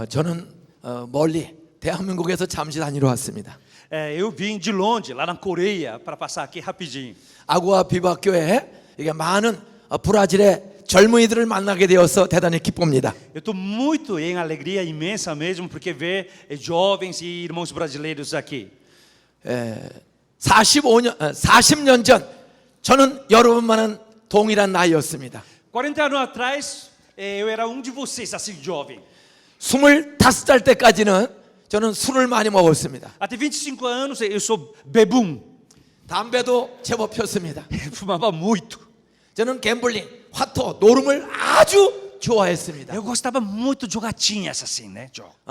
저는 멀리 대한민국에서 잠시 다니러 왔습니다. Eu vim de longe, lá na Coreia, para passar aqui rapidinho. 아구아 비박교회에 이게 많은 브라질의 젊은이들을 만나게 되어서 대단히 기쁩니다. Eu estou muito em alegria imensa mesmo, porque ver jovens e irmãos brasileiros aqui. 40년 전 저는 여러분만은 동일한 나이였습니다. 40 anos atrás, eu era de vocês, assim, jovem. 25살 때까지는 저는 술을 많이 먹었습니다. Até 25 anos, eu sou bebum. 담배도 제법 폈습니다. Eu fumava muito. 저는 갬블링, 화토, 노름을 아주 좋아했습니다. Eu gostava muito de jogatinhas assim, né?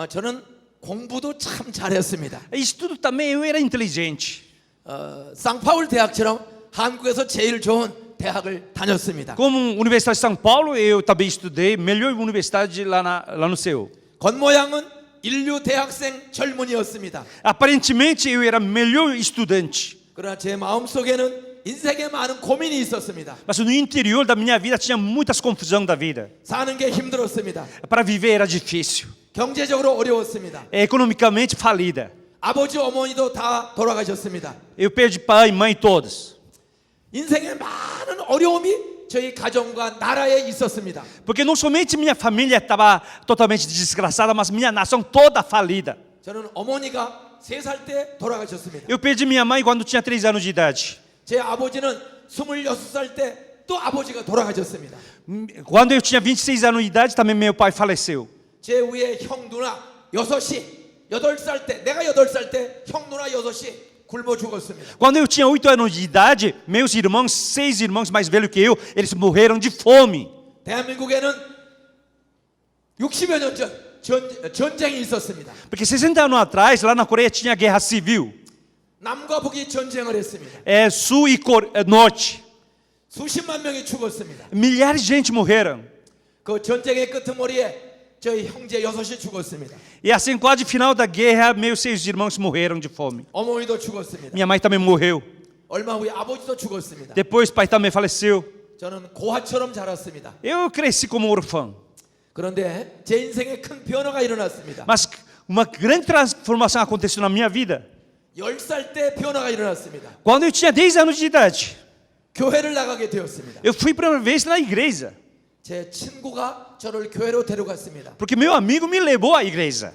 저는 공부도 참 잘했습니다. Estudo também, eu era inteligente. 상파울 대학처럼 한국에서 제일 좋은 대학을 다녔습니다. Como Universidade de São Paulo, eu também estudei, melhor universidade lá no Seul. 겉모양은 인류 대학생 젊은이였습니다. Aparentemente, eu era melhor estudante. 그러나 제 마음속에는 인생에 많은 고민이 있었습니다. Mas no interior da minha vida tinha muitas confusões da vida. 사는 게 힘들었습니다. Para viver era difícil. 경제적으로 어려웠습니다. Economicamente falida. 아버지 어머니도 다 돌아가셨습니다. Eu perdi pai e mãe todos. 인생에 많은 어려움이 저희 가정과 나라에 있었습니다. Porque não somente minha família estava totalmente desgraçada, mas minha nação toda falida. 저는 어머니가 3살 때 돌아가셨습니다. Eu perdi minha mãe quando tinha 3 anos de idade. 제 아버지는 26살 때 또 아버지가 돌아가셨습니다. Quando eu tinha 26 anos de idade, também meu pai faleceu. 제 위에 형 누나 6이 8살 때 내가 8살 때 형 누나 6이 굶어 죽었습니다. Quando eu tinha 8 anos de idade, meus irmãos, 6 irmãos mais velhos que eu, eles morreram de fome. 대한민국에는 60여 년 전 전쟁이 있었습니다. Porque 60 anos atrás, lá na Coreia tinha guerra civil. 남과 북이 전쟁을 했습니다. Sul e norte. 수십만 명이 죽었습니다. Milhares de gente morreram. 그 전쟁의 끄트머리에 저희 형제 6이 죽었습니다. E assim, quase final da guerra, meus 6 irmãos morreram de fome. 어머니도 죽었습니다. Minha mãe também morreu. 얼마 후에 아버지도 죽었습니다. Depois, pai também faleceu. 저는 고아처럼 자랐습니다. Eu cresci como órfão. 그런데 제 인생에 큰 변화가 일어났습니다. Mas uma grande transformação aconteceu na minha vida. 10살 때 변화가 일어났습니다. Quando eu tinha 10 anos de idade, 교회를 나가게 되었습니다. eu fui para uma vez na igreja. 제 친구가 저를 교회로 데려갔습니다. Porque meu amigo me levou à igreja.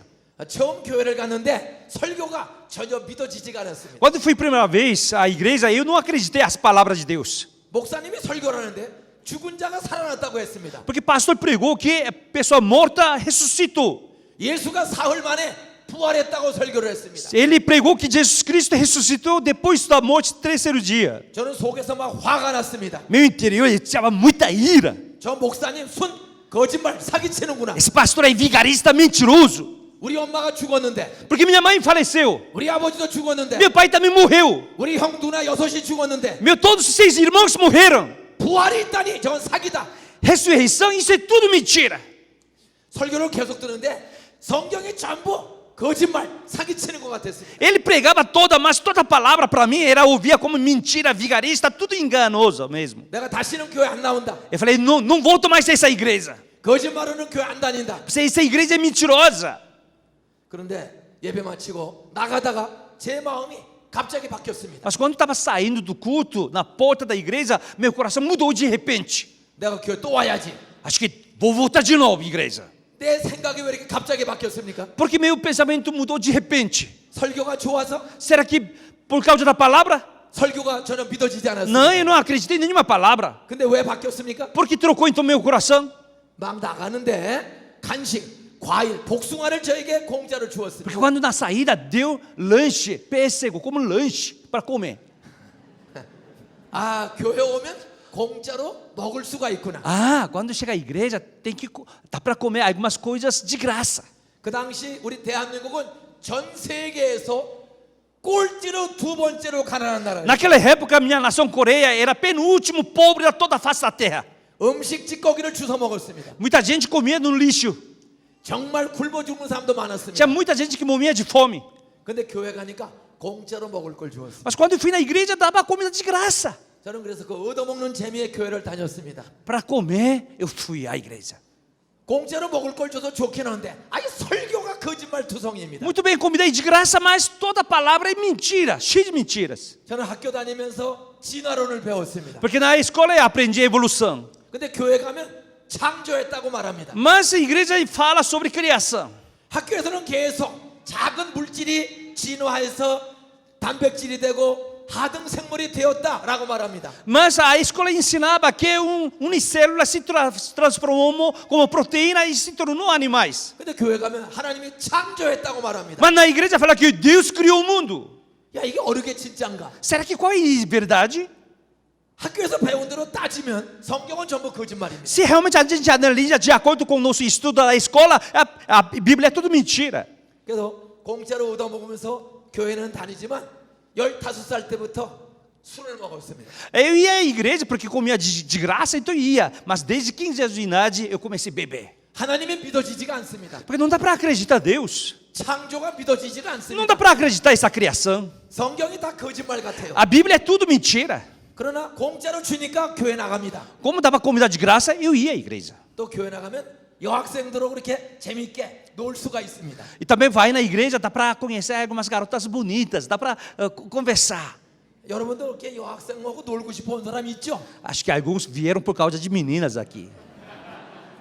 처음 교회를 갔는데 설교가 전혀 믿어지지가 않았습니다. Quando fui a primeira vez à igreja, eu não acreditei às palavras de Deus. 목사님이 설교를 하는데 죽은 자가 살아났다고 했습니다. Porque o pastor pregou que a pessoa morta ressuscitou. 예수가 사흘 만에 부활했다고 설교를 했습니다. Ele pregou que Jesus Cristo ressuscitou depois da morte, terceiro dia. 저는 속에서 막 화가 났습니다. Meu interior estava muita ira. 저 목사님 순 거짓말 사기치는구나. Esse pastor é vigarista mentiroso. 우리 엄마가 죽었는데, Porque minha mãe faleceu. 우리 아버지도 죽었는데, Meu pai também morreu. 우리 형 누나 6이 죽었는데 Todos os 6 irmãos morreram. 부활이 있다니 저건 사기다. Ressurreição, isso é tudo mentira. 설교를 계속 듣는데 성경이 전부 거짓말 사기치는 것 같았습니다. Ele pregava mas toda palavra para mim era ouvia como mentira, vigarista, tudo enganoso mesmo. 내가 다시는 교회 안 나온다. Eu falei, não volto mais a essa igreja. 거짓말로는 교회 안 다닌다. Essa igreja é mentirosa. 그런데 예배 마치고 나가다가 제 마음이 갑자기 바뀌었습니다. Mas quando estava saindo do culto, na porta da igreja, meu coração mudou de repente. 내가 교회 또 와야지. Acho que vou voltar de novo à igreja. 내 생각이 왜 이렇게 갑자기 바뀌었습니까? Porque meu pensamento mudou de repente. 설교가 좋아서? Será que por causa da palavra? 설교가 전혀 믿어지지 않았습니다. Não, eu não acreditei em nenhuma palavra. 근데 왜 바뀌었습니까? Por que trocou então meu coração? 막 나가는데 간식, 과일, 복숭아를 저에게 공짜로 Porque 주었습니다. quando na saída deu lanche, pêssego, como lanche para comer. 아, 교회 오면 공짜로 먹을 수가 있구나. Quando chega à igreja tem que dá para comer algumas coisas de graça. 그 당시 우리 대한민국은 전 세계에서 꼴찌로 2번째로 가난한 나라예요. Naquela época, minha nação Coreia era penúltimo pobre de toda a face da terra. 음식 찌꺼기를 주워 먹었습니다. Muita gente comia no lixo. 정말 굶어 죽는 사람도 많았습니다. Tinha muita gente que morria de fome. 근데 교회 가니까 공짜로 먹을 걸 주었습니다. Mas quando eu fui na igreja, dava comida de graça. 저는 그래서 그 얻어먹는 재미의 교회를 다녔습니다. Para comer, eu fui à igreja. 공짜로 먹을 걸 줘서 좋긴 한데 아니 설교가 거짓말 투성이입니다. Muito bem, comida é de graça, mas toda palavra é mentira, cheia de mentiras. 저는 학교 다니면서 진화론을 배웠습니다. Porque na escola eu aprendi a evolução. 근데 교회 가면 창조했다고 말합니다. Mas a igreja fala sobre criação. 학교에서는 계속 작은 물질이 진화해서 단백질이 되고 하등 생물이 되었다라고 말합니다. Mas a escola ensinava que unicélula se transformou como proteína e se tornou animais. 근데 교회 가면 하나님이 창조했다고 말합니다. Mas na igreja fala que Deus criou o mundo. 야 이게 어느 게 진짜인가? Será que qual é a verdade? 학교에서 배운 대로 따지면 성경은 전부 거짓말입니다. Se realmente a gente analisa de acordo com o nosso estudo da escola, a Bíblia é tudo mentira. 그래서 공짜로 얻어먹으면서 교회는 다니지만 15살 때부터 술을 먹었습니다. Eu ia à igreja porque comia de graça, então ia. Mas desde 15 anos de idade eu comecei a beber. 하나님이 믿어지지가 않습니다. Porque não dá para acreditar em Deus. 창조가 믿어지지가 Não 않습니다. dá para acreditar nessa criação. 성경이 다 거짓말 같아요. A Bíblia é tudo mentira. 그러나 공짜로 주니까 교회 나갑니다. Como dava comida de graça, eu ia à igreja. 또 교회 나가면 여학생들하고 그렇게 재밌게 놀 수가 있습니다. E também vai na igreja, dá para conhecer algumas garotas bonitas, dá para conversar. 여러분들 이렇게 여학생하고 놀고 싶어 온 사람 있죠? Acho que alguns vieram por causa de meninas aqui.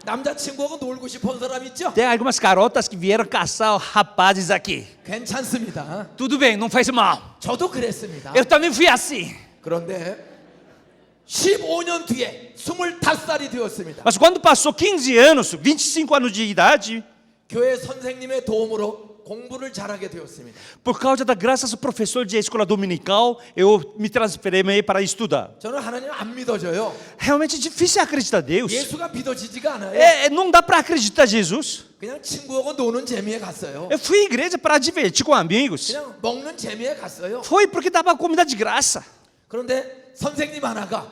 남자친구하고 놀고 싶어 온 사람 있죠? Tem algumas garotas que vieram caçar rapazes aqui. 괜찮습니다. Tudo bem, não faz mal. 저도 그랬습니다. Eu também fui assim. 그런데 15년 뒤에 25살이 되었습니다. Mas quando passou 15 anos, 25 anos de idade, 교회 선생님의 도움으로 공부를 잘하게 되었습니다. por causa da graça do professor de escola dominical, eu me transferi para estudar. 저는 하나님 안 믿어져요. Realmente é difícil acreditar em Deus. 예수가 믿어지지가 않아요. Não dá para acreditar em Jesus. 그냥 친구하고 노는 재미에 갔어요. Eu fui à igreja para divertir com amigos. 그냥 먹는 재미에 갔어요. Foi porque dava comida de graça. 그런데 선생님 하나가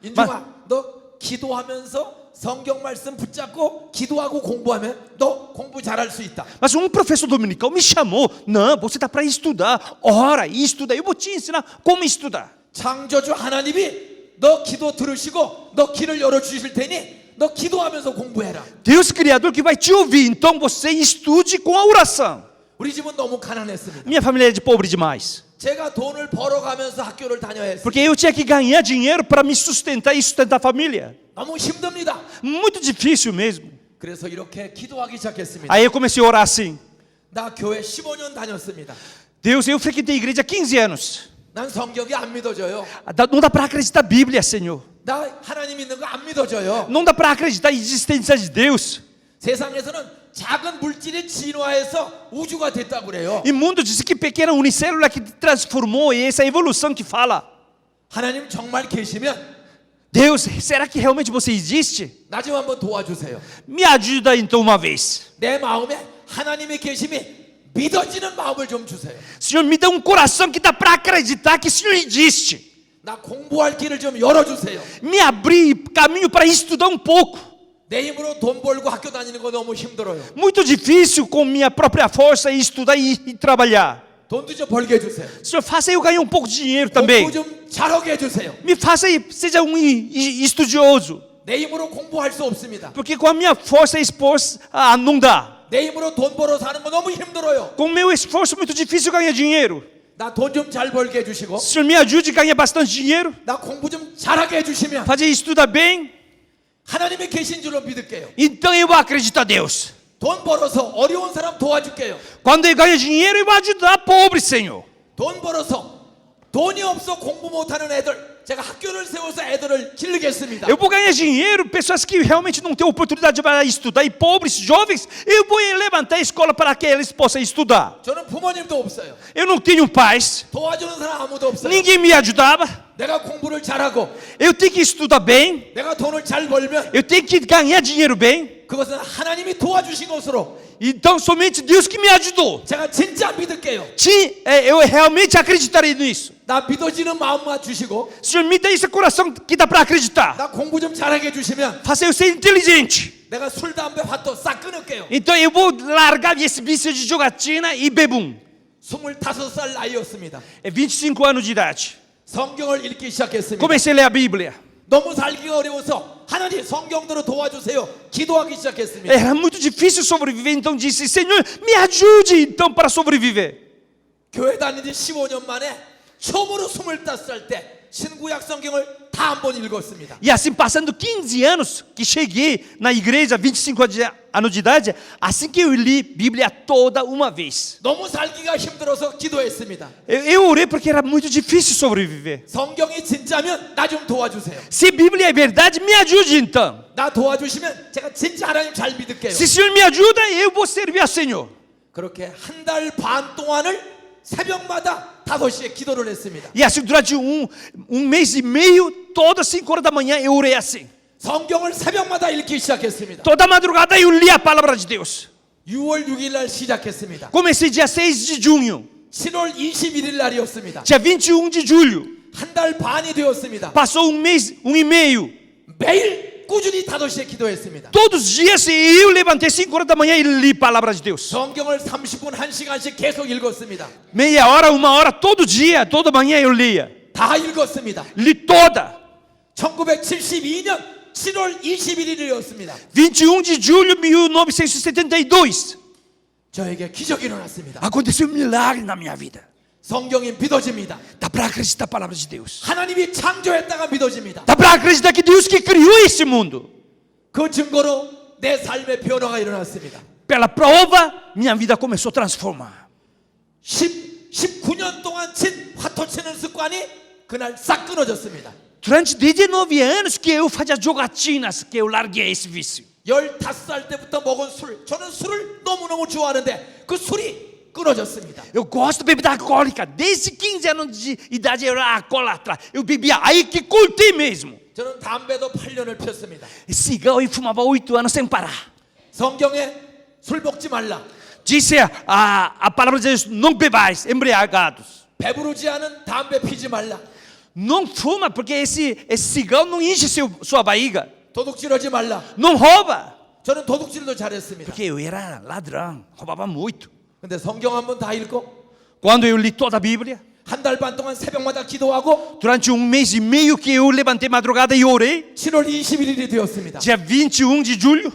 인중아 너 기도하면서 성경 말씀 붙잡고 기도하고 공부하면 너 공부 잘할 수 있다. Mas professor dominical me chamou. Não, você está para estudar. Ora e estuda. Eu vou te ensinar como estudar. 창조주 하나님이 너 기도 들으시고 너 길을 열어주실 테니 너 기도하면서 공부해라. Deus Criador que vai te ouvir. Então você estude com a oração. 우리 집은 너무 가난했습니다. Minha família é de pobre demais. 제가 돈을 벌어가면서 학교를 다녀야 했어요. Porque eu tinha que ganhar dinheiro para me sustentar e sustentar a família. 너무 힘듭니다. Muito difícil mesmo. 그래서 이렇게 기도하기 시작했습니다. Aí eu comecei a orar assim. 나 교회 15년 다녔습니다. Deus, eu frequentei a igreja há 15 anos. 난 성경이 안 믿어져요. Não dá para acreditar na Bíblia, Senhor. 나 하나님 있는 거 안 믿어져요. Não dá para acreditar na existência de Deus. 세상에서는 작은 물질이 진화해서 우주가 됐다고 그래요. E o mundo diz que pequena unicélula que transformou e essa evolução que fala. 하나님 정말 계시면 Deus, será que realmente você existe? 나 좀 한번 도와주세요. Me ajuda então uma vez. 내 마음에 하나님의 계심이 믿어지는 마음을 좀 주세요. Senhor, me dá coração que dá para acreditar que o Senhor existe. 나 공부할 길을 좀 열어주세요. Me abrir caminho para estudar pouco. 내 힘으로 돈 벌고 학교 다니는 거 너무 힘들어요. Muito difícil com minha própria força estudar e trabalhar. 돈도 좀 벌게 해주세요. Senhor, faça eu ganhar pouco de dinheiro também. 공부 좀 잘하게 해주세요. Me faça seja estudioso. 내 힘으로 공부할 수 없습니다. Porque com a minha força e esforço, não dá. 내 힘으로 돈 벌어 사는 거 너무 힘들어요. Com meu esforço muito difícil ganhar dinheiro. 나 돈 좀 잘 벌게 해주시고 Senhor, me ajude a ganhar bastante dinheiro. 나 공부 좀 잘하게 해주시면 Fazer estudar bem. 하나님의 계신 줄로 믿을게요. Então eu vou acreditar em Deus. 돈 벌어서 어려운 사람 도와줄게요. Quando eu ganhar dinheiro, eu vou ajudar pobre, Senhor. 돈 벌어서 돈이 없어 공부 못하는 애들 제가 학교를 세워서 애들을 기르겠습니다. Eu vou ganhar dinheiro, pessoas que realmente não têm oportunidade para estudar, e pobres, jovens, eu vou levantar a escola para que eles possam estudar. 저는 부모님도 없어요. Eu não tenho pais, 도와주는 사람 아무도 없어요. ninguém me ajudava. 내가 공부를 잘하고 Eu tenho que estudar bem, 내가 돈을 잘 벌면 eu tenho que ganhar dinheiro bem. 그것은 하나님이 도와주신 것으로 Então somente Deus que me ajudou. 제가 진짜 믿을게요. Eu realmente acreditarei nisso. 나 믿어지는 마음만 주시고 Senhor, me dê esse coração que dá para acreditar. 나 공부 좀 잘하게 해주시면 Faça eu ser inteligente. 내가 술, 담배, 밭도 싹 끊을게요. Então eu vou largar esse vício de jogatina e bebum. 25살 나이였습니다. É 25 anos de idade. 성경을 읽기 시작했습니다. Comecei a ler a Bíblia. 너무 살기가 어려워서 하나님 성경대로 도와주세요. 기도하기 시작했습니다. Era muito difícil sobreviver, então disse: Senhor, me ajude então para sobreviver. 교회 다닌 지 15년 만에 처음으로 25살 때 신구약 성경을 다 한 번 읽었습니다. E assim, passando 15 anos que cheguei na igreja, 25 anos de idade, assim que eu li Bíblia toda uma vez. 너무 살기가 힘들어서 기도했습니다. Eu orei porque era muito difícil sobreviver. 성경이 진짜면 나 좀 도와주세요. Se Bíblia é verdade, me ajude então. 나 도와주시면 제가 진짜 하나님 잘 믿을게요. Se o Senhor me ajuda, eu vou servir ao Senhor. 그렇게 한 달 반 동안을 새벽마다 5시에 기도를 했습니다. E assim, durante um mês e meio, todas 5 horas da manhã, eu orei assim. 성경을 새벽마다 읽기 시작했습니다. Toda madrugada eu li a palavra de Deus. 6월 6일 날 시작했습니다. Comecei dia 6 de junho. 7월 21일 날이었습니다. Dia 21 de julho. 한 달 반이 되었습니다. Passou um mês, 1 e meio. 매일 꾸준히 5시에 기도했습니다. Todos os dias eu levantei 5 horas da manhã e li a palavra de Deus. 성경을 30분, 1시간씩 계속 읽었습니다. Meia hora, 1 hora, todo dia, toda manhã eu lia. 다 읽었습니다. Li toda. 1972년 7월 21일이었습니다. 21 de julho de 1972. 저에게 기적이 일어났습니다. Aconteceu um milagre na minha vida. 성경이 믿어집니다. Dá para acreditar na palavra de Deus. 하나님이 창조했다가 믿어집니다. Dá para acreditar que Deus que criou esse mundo. 그 증거로 내 삶의 변화가 일어났습니다. Pela prova, minha vida começou a transformar. 19년 동안 친 화토 치는 습관이 그날 싹 끊어졌습니다. Durante 19 anos que eu fazia jogatinas, que eu larguei esse vício. 15살 때부터 먹은 술, 저는 술을 너무너무 좋아하는데 그 술이 끊어졌습니다. Eu gosto de bebida alcoólica. Desde 15 anos de idade eu era alcoólatra. Eu bebia aí que cortei mesmo. 저는 담배도 8년을 폈습니다. Cigarro e fumava 8 anos sem parar. 성경에 술 먹지 말라. Disse a palavra de Deus: não bebais, embriagados. 배부르지 않은 담배 피지 말라. Não fuma, porque esse cigarro não enche sua barriga. 도둑질하지 말라. Não rouba. 저는 도둑질도 잘했습니다. Porque eu era ladrão, roubava muito. 근데 성경 한번 다 읽고 Quando eu li toda a Bíblia, 한 달 반 동안 새벽마다 기도하고 durante um mês e meio que eu levantei madrugada e orei, 7월 21일이 되었습니다. dia 21 de julho,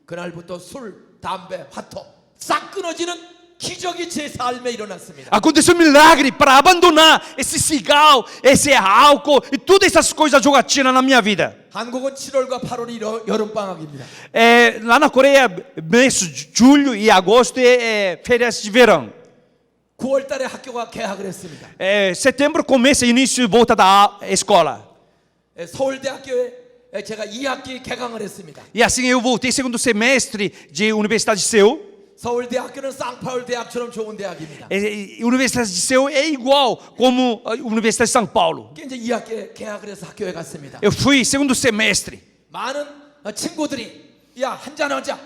그날부터 술, 담배, 화토 싹 끊어지는 기적이 제 삶에 일어났습니다. aconteceu um milagre para abandonar esse cigarro, esse álcool e todas essas coisas jogatina na minha vida. 한국은 7월과 8월이 여름 방학입니다. Lá na Coreia, mês de julho e agosto é férias de verão. 9월 달에 학교가 개학을 했습니다. Setembro começa início e volta da escola. 서울대학교에 제가 2학기 개강을 했습니다. E assim eu voltei segundo semestre de Universidade de Seul. 서울대학교는 쌍파울 대학처럼 좋은 대학입니다. Universidade de Seul é igual como a Universidade de São Paulo. 이제 2학기에 개학을 해서 학교에 갔습니다. Eu fui segundo semestre. 많은 친구들이 야 한잔 하자,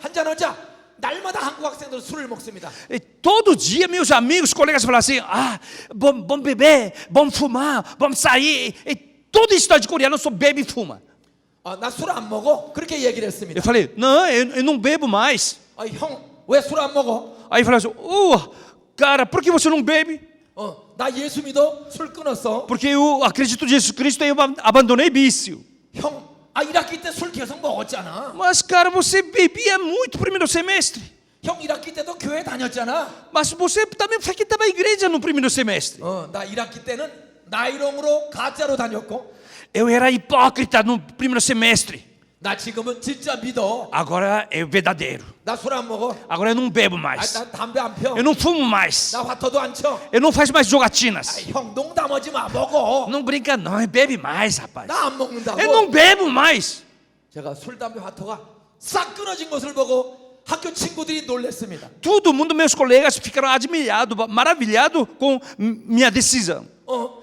한잔 하자. 날마다 한국 학생들 술을 먹습니다. E todo dia meus amigos, colegas falavam assim: vamos beber, vamos fumar, vamos sair. E todo estado de coreano só bebe e fuma. 나 술 안 먹어. 그렇게 얘기를 했습니다. Eu falei: não, eu não bebo mais. 형, 왜 술 안 먹어? Aí falaram assim: cara, por que você não bebe? 나 예수 믿어. 술 끊었어. Porque eu acredito em Jesus Cristo e eu abandonei vício. 형, 1학기 때 술 계속 먹었잖아. Mas, cara, você bebia muito no primeiro semestre. 형 1학기 때도 교회 다녔잖아. Mas você também frequentava a igreja no primeiro semestre. 나 1학기 때는 나이롱으로 가짜로 다녔고. Eu era hipócrita no primeiro semestre. 나 지금은 진짜 믿어. Agora é verdadeiro. 나 술 안 먹어. Agora eu não bebo mais. 나 담배 안 펴. Eu não fumo mais. 나 화토도 안 쳐. Eu não faço mais jogatinas. 형 농담하지 마. 먹어. Não brinca não, bebe mais, rapaz. 나 안 먹는다고. Eu não bebo mais. 제가 술, 담배, 화토가 싹 끊어진 것을 보고 학교 친구들이 놀랐습니다. Todo mundo, meus colegas, ficaram admirados, maravilhados com minha decisão.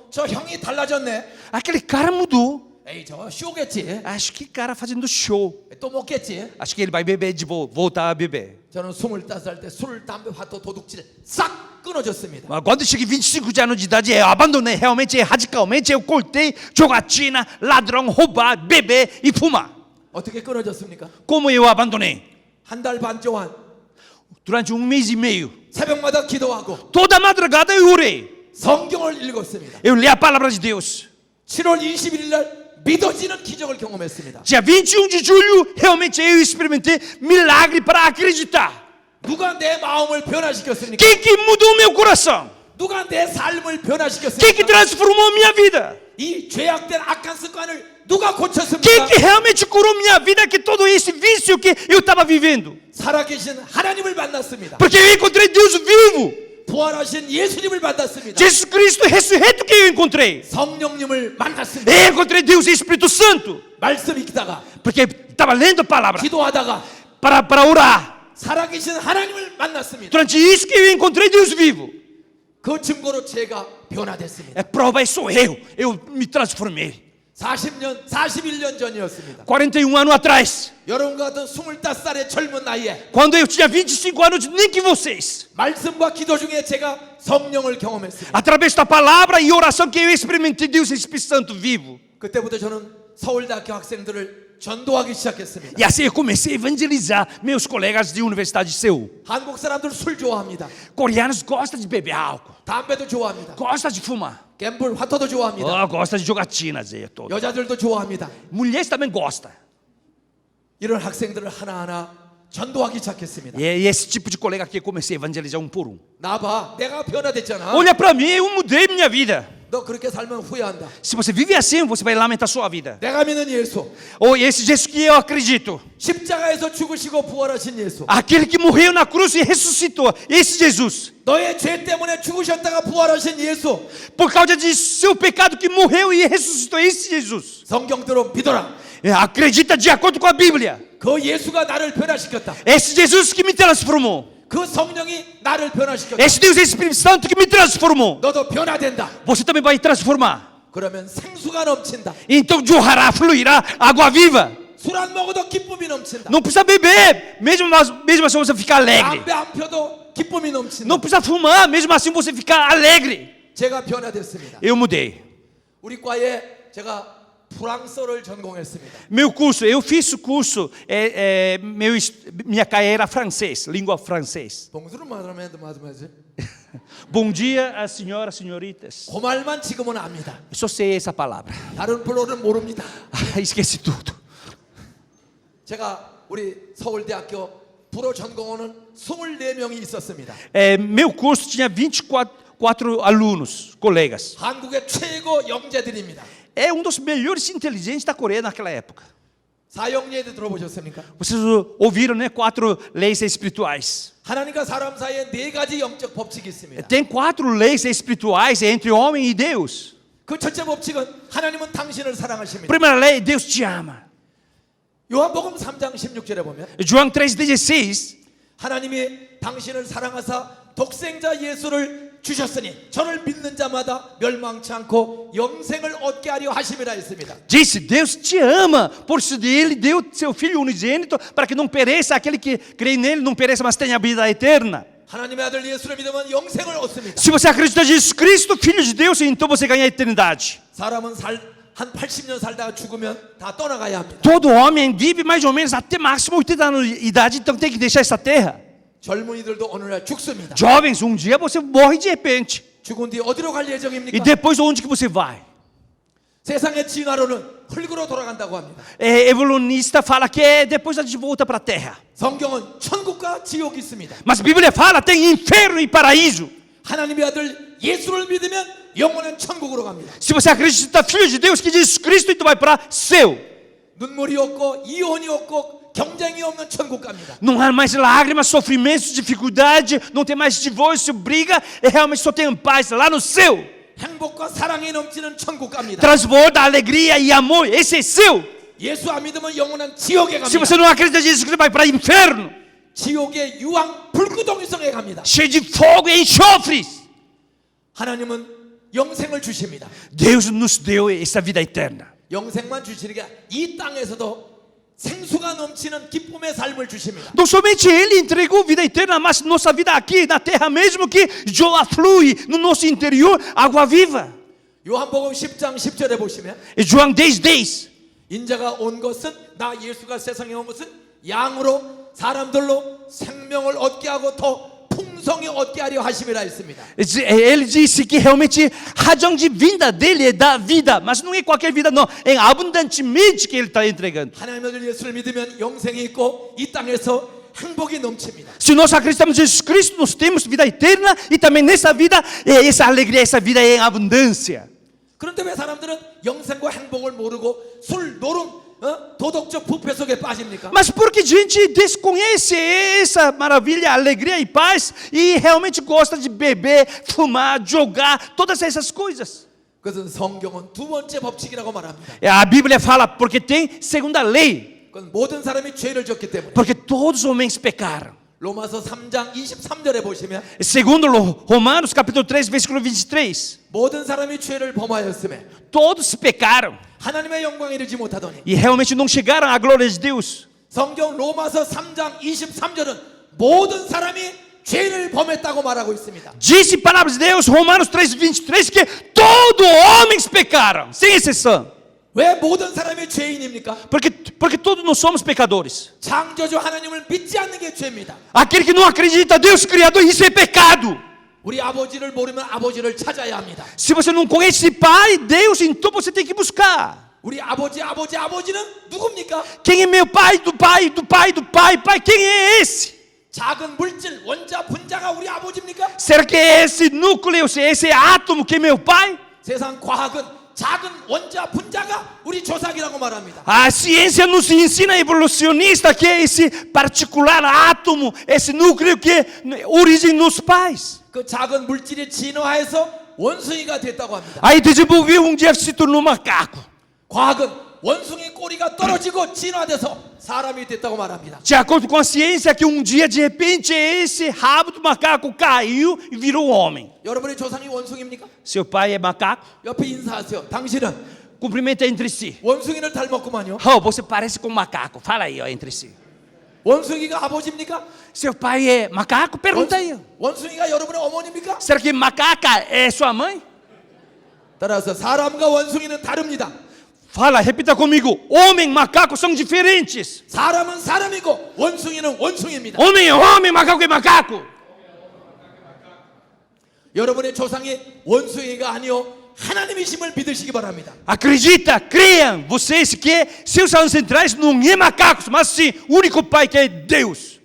저 형이 달라졌네. Aquele cara mudou. 에이, 저 쇼겠지. Acho que cara fazendo show. 또 먹겠지. Acho que ele vai beber de voltar a beber. 저는 25살 때 술, 담배, 화토, 도둑질 싹 끊어졌습니다. Mas quando eu cheguei 25 anos de idade, eu abandonei realmente, radicalmente. Eu cortei jogatina, ladrão, roubar, beber e fumar. 어떻게 끊어졌습니까? Como eu abandonei? 한 달 반 동안 Durante um mês e meio. 새벽마다 기도하고 Toda madrugada eu orei. 성경을 읽었습니다. Eu li a palavra de Deus. 7월 21일 날 믿어지는 기적을 경험했습니다. Dia 21 de julho, realmente eu experimentei milagre para acreditar. 누가 내 마음을 변화시켰습니까? Quem que mudou meu coração? 누가 내 삶을 Quem que 변화시켰습니까? transformou minha vida? 이 죄악된 악한 습관을 누가 Quem 고쳤습니까? que realmente curou minha vida? Que todo esse vício que eu estava vivendo. 살아계신 하나님을 만났습니다. Porque eu encontrei Deus vivo. 부활하신 예수님을 만났습니다. Jesus Cristo ressurreto que eu encontrei. 성령님을 만났습니다. Eu encontrei Deus e Espírito Santo. 말씀 읽다가 Porque estava lendo a palavra 기도하다가 para orar. 살아계신 하나님을 만났습니다. Durante isso que eu encontrei Deus vivo. 그 증거로 제가 변화됐습니다. É prova, sou eu. Eu me transformei. 41년 전이었습니다. 41 anos atrás. 여러분과 같은 25살의 젊은 나이에 Quando eu tinha 25 anos, nem que vocês. 말씀과 기도 중에 제가 성령을 경험했습니다. Através da palavra e oração que eu experimentei Deus e Espírito Santo vivo. 그때부터 저는 서울대학교 학생들을 전도하기 시작했습니다. E assim eu comecei a evangelizar meus colegas de Universidade de Seul. 한국 사람들 술 좋아합니다. Coreanos gostam de beber álcool, 담배도 좋아합니다. gostam de fumar, 갬블, 화토도 좋아합니다. gostam de jogatinas aí todo. 여자들도 좋아합니다. Mulheres também gostam. 이런 학생들을 하나하나 전도하기 시작했습니다. E esse tipo de colega aqui eu comecei a evangelizar um por um. 나봐, 내가 변화됐잖아. Olha para mim, eu mudei minha vida. 너 그렇게 살면 후회한다. Se você vive assim, você vai lamentar sua vida. 내가 믿는 예수, Ou esse Jesus que eu acredito, 십자가에서 죽으시고 부활하신 예수, aquele que morreu na cruz e ressuscitou, esse Jesus. 너의 죄 때문에 죽으셨다가 부활하신 예수, Por causa de seu pecado que morreu e ressuscitou, esse Jesus. 성경대로 믿어라. Acredita de acordo com a Bíblia. 그 예수가 나를 변화시켰다. Esse Jesus que me transformou. 그 성령이 나를 변화시켰다. Esse Deus Espírito Santo que me transformou. 너도 변화된다. Você também vai transformar. 그러면 생수가 넘친다. Então jorrará, fluirá água viva. 술 안 먹어도 기쁨이 넘친다. Não precisa beber, mesmo assim você ficar alegre. 담배 안 펴도 기쁨이 넘친다. Não precisa fumar, mesmo assim você ficar alegre. 제가 변화됐습니다. Eu mudei. 우리 과에 제가 프랑스어를 전공했습니다. Meu curso, eu fiz o curso, minha carreira era francês, língua francês. 봉수를 말하면 맞지? Bom dia, a senhora, senhoritas. 그 말만 지금은 압니다. Eu só sei essa palavra. 다른 불어는 모릅니다. Esqueci tudo. 제가 우리 서울대학교 불어 전공원은 24명이 있었습니다. Meu curso tinha 24 alunos, colegas. 한국의 최고 영재들입니다. É um dos melhores inteligentes da Coreia naquela época. 사형예도 들어보셨습니까? Vocês ouviram, né? 4 leis espirituais. 하나님과 사람 사이에 4가지 영적 법칙이 있습니다. Tem 4 leis espirituais entre homem e Deus. 그 첫째 법칙은 하나님은 당신을 사랑하십니다. Primeira lei, Deus te ama. 요한복음 3장 16절에 보면 João 3,16. 하나님이 당신을 사랑하사 독생자 예수를 주셨으니 저를 믿는 자마다 멸망치 않고 영생을 얻게 하려 하심이라 했습니다. Disse, Deus te ama, por isso ele deu seu Filho unigênito, para que não pereça aquele que crê nele, não pereça, mas tenha vida eterna. 하나님의 아들 예수를 믿으면 영생을 얻습니다. Se você acredita em Jesus Cristo, Filho de Deus, então você ganha a eternidade. 사람은 한 80년 살다가 죽으면 다 떠나가야 합니다. Todo homem vive mais ou menos até máximo 80 anos de idade, então tem que deixar essa terra. 젊은이들도 어느 날 죽습니다. Jovens, um dia você morre de repente. 죽은 뒤 어디로 갈 예정입니까? E depois onde que você vai? 세상의 진화론은 흙으로 돌아간다고 합니다. Evolucionista fala que depois a gente volta para a terra. 성경은 천국과 지옥이 있습니다. Mas a Bíblia fala tem inferno e paraíso. 하나님의 아들 예수를 믿으면 영원한 천국으로 갑니다. Se você acredita Filho de Deus, que Jesus Cristo, então vai para céu. 눈물이 없고 이혼이 없고 경쟁이 없는 천국 갑니다. Não há mais lágrimas, sofrimentos, dificuldade, não tem mais divórcio, briga, realmente só tem paz lá no céu. 행복과 사랑이 넘치는 천국 갑니다. Transborda, alegria e amor, esse é seu. 예수 안 믿으면 영원한 지옥에 Se 갑니다. você não acredita em Jesus Cristo, vai para o inferno. 지옥의 유황 불구덩이성에 갑니다. Cheio de fogo e enxofres. 하나님은 영생을 주십니다. Deus nos deu essa vida eterna. 영생만 주시니까 이 땅에서도 생수가 넘치는 기쁨의 삶을 주십니다. Não somente Ele entregou vida eterna, mas nossa vida aqui na terra mesmo que já flui no nosso interior água viva. 요한복음 10장 10절에 보시면 E João 10:10. 인자가 온 것은 나 예수가 세상에 온 것은 양으로 사람들로 생명을 얻게 하고 더 풍성히 얻게 하려 하심이라 했습니다. Ele disse que realmente a razão de vinda dele é dar vida, mas não é qualquer vida, não. É abundantemente que ele está entregando. 하나님의 아들 예수를 믿으면 영생이 있고 이 땅에서 행복이 넘칩니다. Se nós acreditamos em Jesus Cristo, nós temos vida eterna e também nessa vida, essa alegria, essa vida é em abundância. 그런데 왜 사람들은 영생과 행복을 모르고 술, 노름, 도덕적 부패 속에 빠집니까? Mas porque a gente desconhece essa maravilha, alegria e paz e realmente gosta de beber, fumar, jogar, todas essas coisas. 그것은 성경은 두 번째 법칙이라고 말합니다. A Bíblia fala porque tem segunda lei, 그건 모든 사람이 죄를 졌기 때문에. porque todos os homens pecaram. 로마서 3장 23절에 보시면 Segundo Romanos capítulo 3, versículo 23, 모든 사람이 죄를 범하였음에 todos pecaram 하나님의 영광에 이르지 못하더니 e realmente não chegaram à glória de Deus. 성경 로마서 3장 23절은 모든 사람이 죄를 범했다고 말하고 있습니다. Diz a palavra de Deus, Romanos 3, 23, que todos homens pecaram, sem exceção. 왜 모든 사람이 죄인입니까? Porque todos nós somos pecadores. 창조주 하나님을 믿지 않는 게 죄입니다. Aquele que não acredita, Deus Criador, isso é pecado. 우리 아버지를 모르면 아버지를 찾아야 합니다. Se você não conhece Pai, Deus, então você tem que buscar. 우리 아버지는 누굽니까? Quem é meu pai, do pai, do pai, do pai, pai, quem é esse? 작은 물질, 원자, 분자가 우리 아버지입니까? Será que é esse núcleo, esse átomo que é meu pai? 세상 과학은 작은 원자, 분자가 우리 조상이라고 말합니다. A ciência nos ensina, evolucionista, que é esse particular átomo, esse núcleo que é origem nos pais. 그 작은 물질이 진화해서 원숭이가 됐다고 합니다. Aí desenvolveu dia se tornou macaco. 과학은 원숭이 꼬리가 떨어지고 진화돼서 사람이 됐다고 말합니다. De acordo com a ciência, que dia de repente esse rabo do macaco caiu e virou homem. 여러분의 조상이 원숭이입니까? Seu pai é macaco? 옆에 인사하세요. 당신은 Cumprimenta entre si. 원숭이를 닮았구만요. Oh, você parece com um macaco. Fala aí, ó, entre si. 원숭이가 아버지입니까? Seu pai é macaco? Pergunta aí. 원숭이가 여러분의 어머니입니까? Será que macaca é sua mãe? 따라서 사람과 원숭이는 다릅니다. Fala, repita comigo. Homem e macaco são diferentes. 사람은 사람이고 원숭이는 원숭이입니다. Homem é homem, macaco é macaco. 여러분의 조상이 원숭이가 아니요 하나님이심을 믿으시기 바랍니다. Acredita, creiam vocês que seus ancestrais não é macacos, mas sim o único pai que é Deus.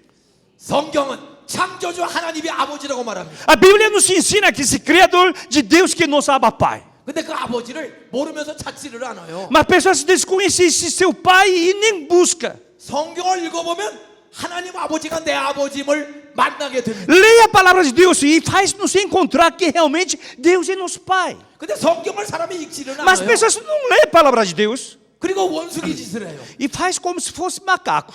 성경은 창조주 하나님이 아버지라고 말합니다. A Bíblia nos ensina que esse Criador de Deus que nos ama pai. 근데 그 아버지를 모르면서 찾지를 않아요. Mas pessoas desconhecem esse seu pai e nem busca. 성경을 읽어보면 하나님 아버지가 내 아버지임을 만나게 됩니다. Leia a palavra de Deus e faz-nos encontrar que realmente Deus é nosso pai. 근데 성경을 사람이 읽지는 Mas 않아요. pessoas não leem a palavra de Deus 그리고 원숭이 짓을 해요. e faz como se fosse macaco.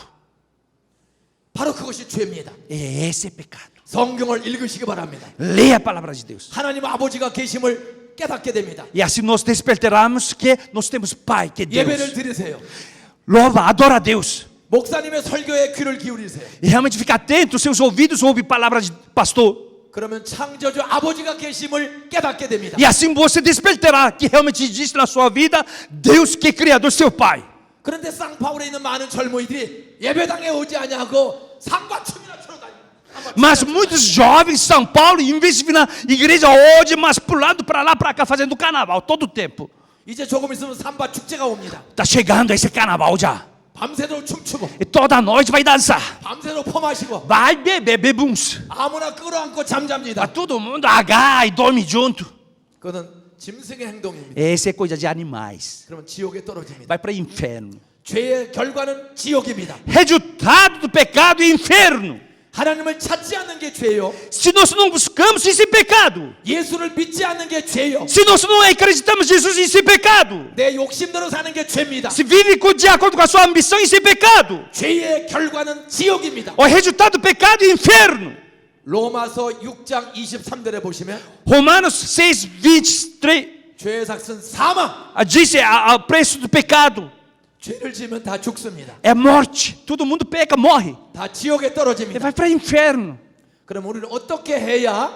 바로 그것이 죄입니다. Esse é pecado. 성경을 읽으시기 바랍니다. Leia a palavra de Deus. 하나님 아버지가 계심을 깨닫게 됩니다. E assim nós despertaremos que nós temos pai, que é 예배를 Deus. 드리세요. Louva, adora a Deus. 목사님의 설교에 귀를 기울이세요. E realmente fica atento, seus ouvidos ouvem palavra de pastor. 그러면 창조주 아버지가 계심을 깨닫게 됩니다. E assim você despertará que realmente existe na sua vida Deus que é Criador, seu pai. 그런데 쌍파울에 있는 많은 젊은이들이 예배당에 오지 않냐고 상과 춤이나 추러 다니고. Mas muitos jovens de São Paulo, em vez de vir na igreja hoje, mas pulando para lá, para cá, fazendo carnaval todo o tempo. 이제 조금 있으면 삼바 축제가 옵니다. Está chegando esse carnaval já. 밤새도록 춤추고 E toda noite vai dançar. 밤새도록 퍼마시고 Vai beber, bebuns. 아무나 끌어안고 잠잡니다. Todo mundo agarra e dorme junto. 그거는 짐승의 행동입니다. Essa é coisa de animais. 그러면 지옥에 떨어집니다. Vai para o inferno. 죄의 결과는 지옥입니다. Resultado do pecado é inferno. 하나님을 찾지 않는 게 죄요. Se nós não buscamos, isso é pecado. 예수를 믿지 않는 게 죄요. Se nós não acreditamos em Jesus, isso é pecado. 내 욕심대로 사는 게 죄입니다. Se vive de acordo com a sua ambição, isso é pecado. 죄의 결과는 지옥입니다. O resultado do pecado é inferno. 로마서 6장 23절에 보시면 Romanos 6, 23 죄의 삭은 사망. diz o preço do pecado 죄를 지으면 다 죽습니다. é morte. Todo mundo peca, morre. 다 지옥에 E 떨어집니다. vai para o inferno. 그럼 우리는 어떻게 해야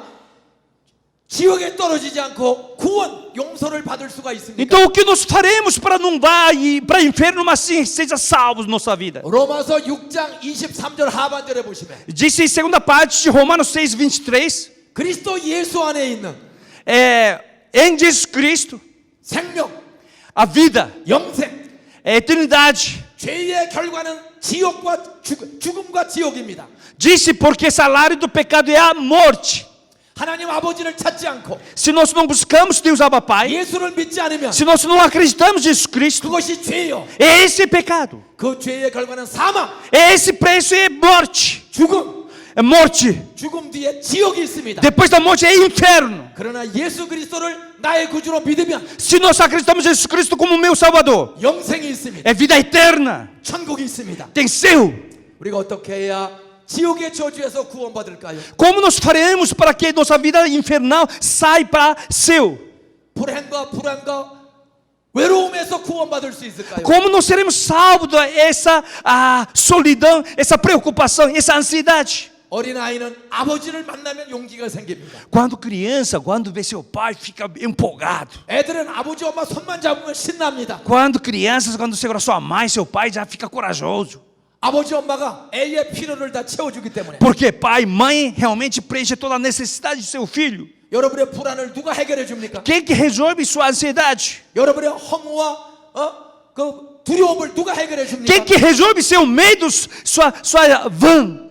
지옥에 떨어지지 않고 구원, 용서를 받을 수가 있습니까? Então o que nós faremos para não dar para o inferno, mas sim seja salvos nossa vida? 로마서 6장 23절 하반절에 보시면 Disse em segunda parte de Romanos 6, 23, 그리스도 예수 안에 있는 em Jesus Cristo, 생명, a vida, 영생, a eternidade. 죄의 결과는 지옥과 죽음과 지옥입니다. Disse, porque salário do pecado é a morte. 하나님 아버지를 찾지 않고 Se nós não buscamos Deus Abba Pai, 예수를 믿지 않으면 se nós não acreditamos em Jesus Cristo, 그것이 죄요. esse é pecado. 그 죄의 결과는 사망, Esse preço é morte. 죽음, É morte. 죽음 뒤에 지옥이 있습니다. Depois da morte é inferno. 그러나 예수 그리스도를 나의 구주로 믿으면 Se nós acreditamos em Jesus Cristo como meu Salvador, 영생이 있습니다. é vida eterna. 천국이 있습니다. Tem céu. 우리가 어떻게 해야 지옥의 저주에서 구원받을까요? Como nós faremos para que nossa vida infernal saia para céu? 불행과 불안과 외로움에서 구원받을 수 있을까요? Como nós seremos salvos dessa solidão, essa preocupação, essa ansiedade? 어린아이는 아버지를 만나면 용기가 생깁니다. Quando criança, quando vê seu pai, fica empolgado. 애들은 아버지 엄마 손만 잡으면 신납니다. Quando crianças, quando segura sua mãe, seu pai, já fica corajoso. 아버지 엄마가 애의 필요를 다 채워주기 때문에. Porque pai e mãe realmente preenchem toda a necessidade de seu filho. 여러분의 불안을 누가 해결해 줍니까? Quem que resolve sua ansiedade? 여러분의 허무와 그 두려움을 누가 해결해 줍니까? Quem que resolve seu medo, sua van?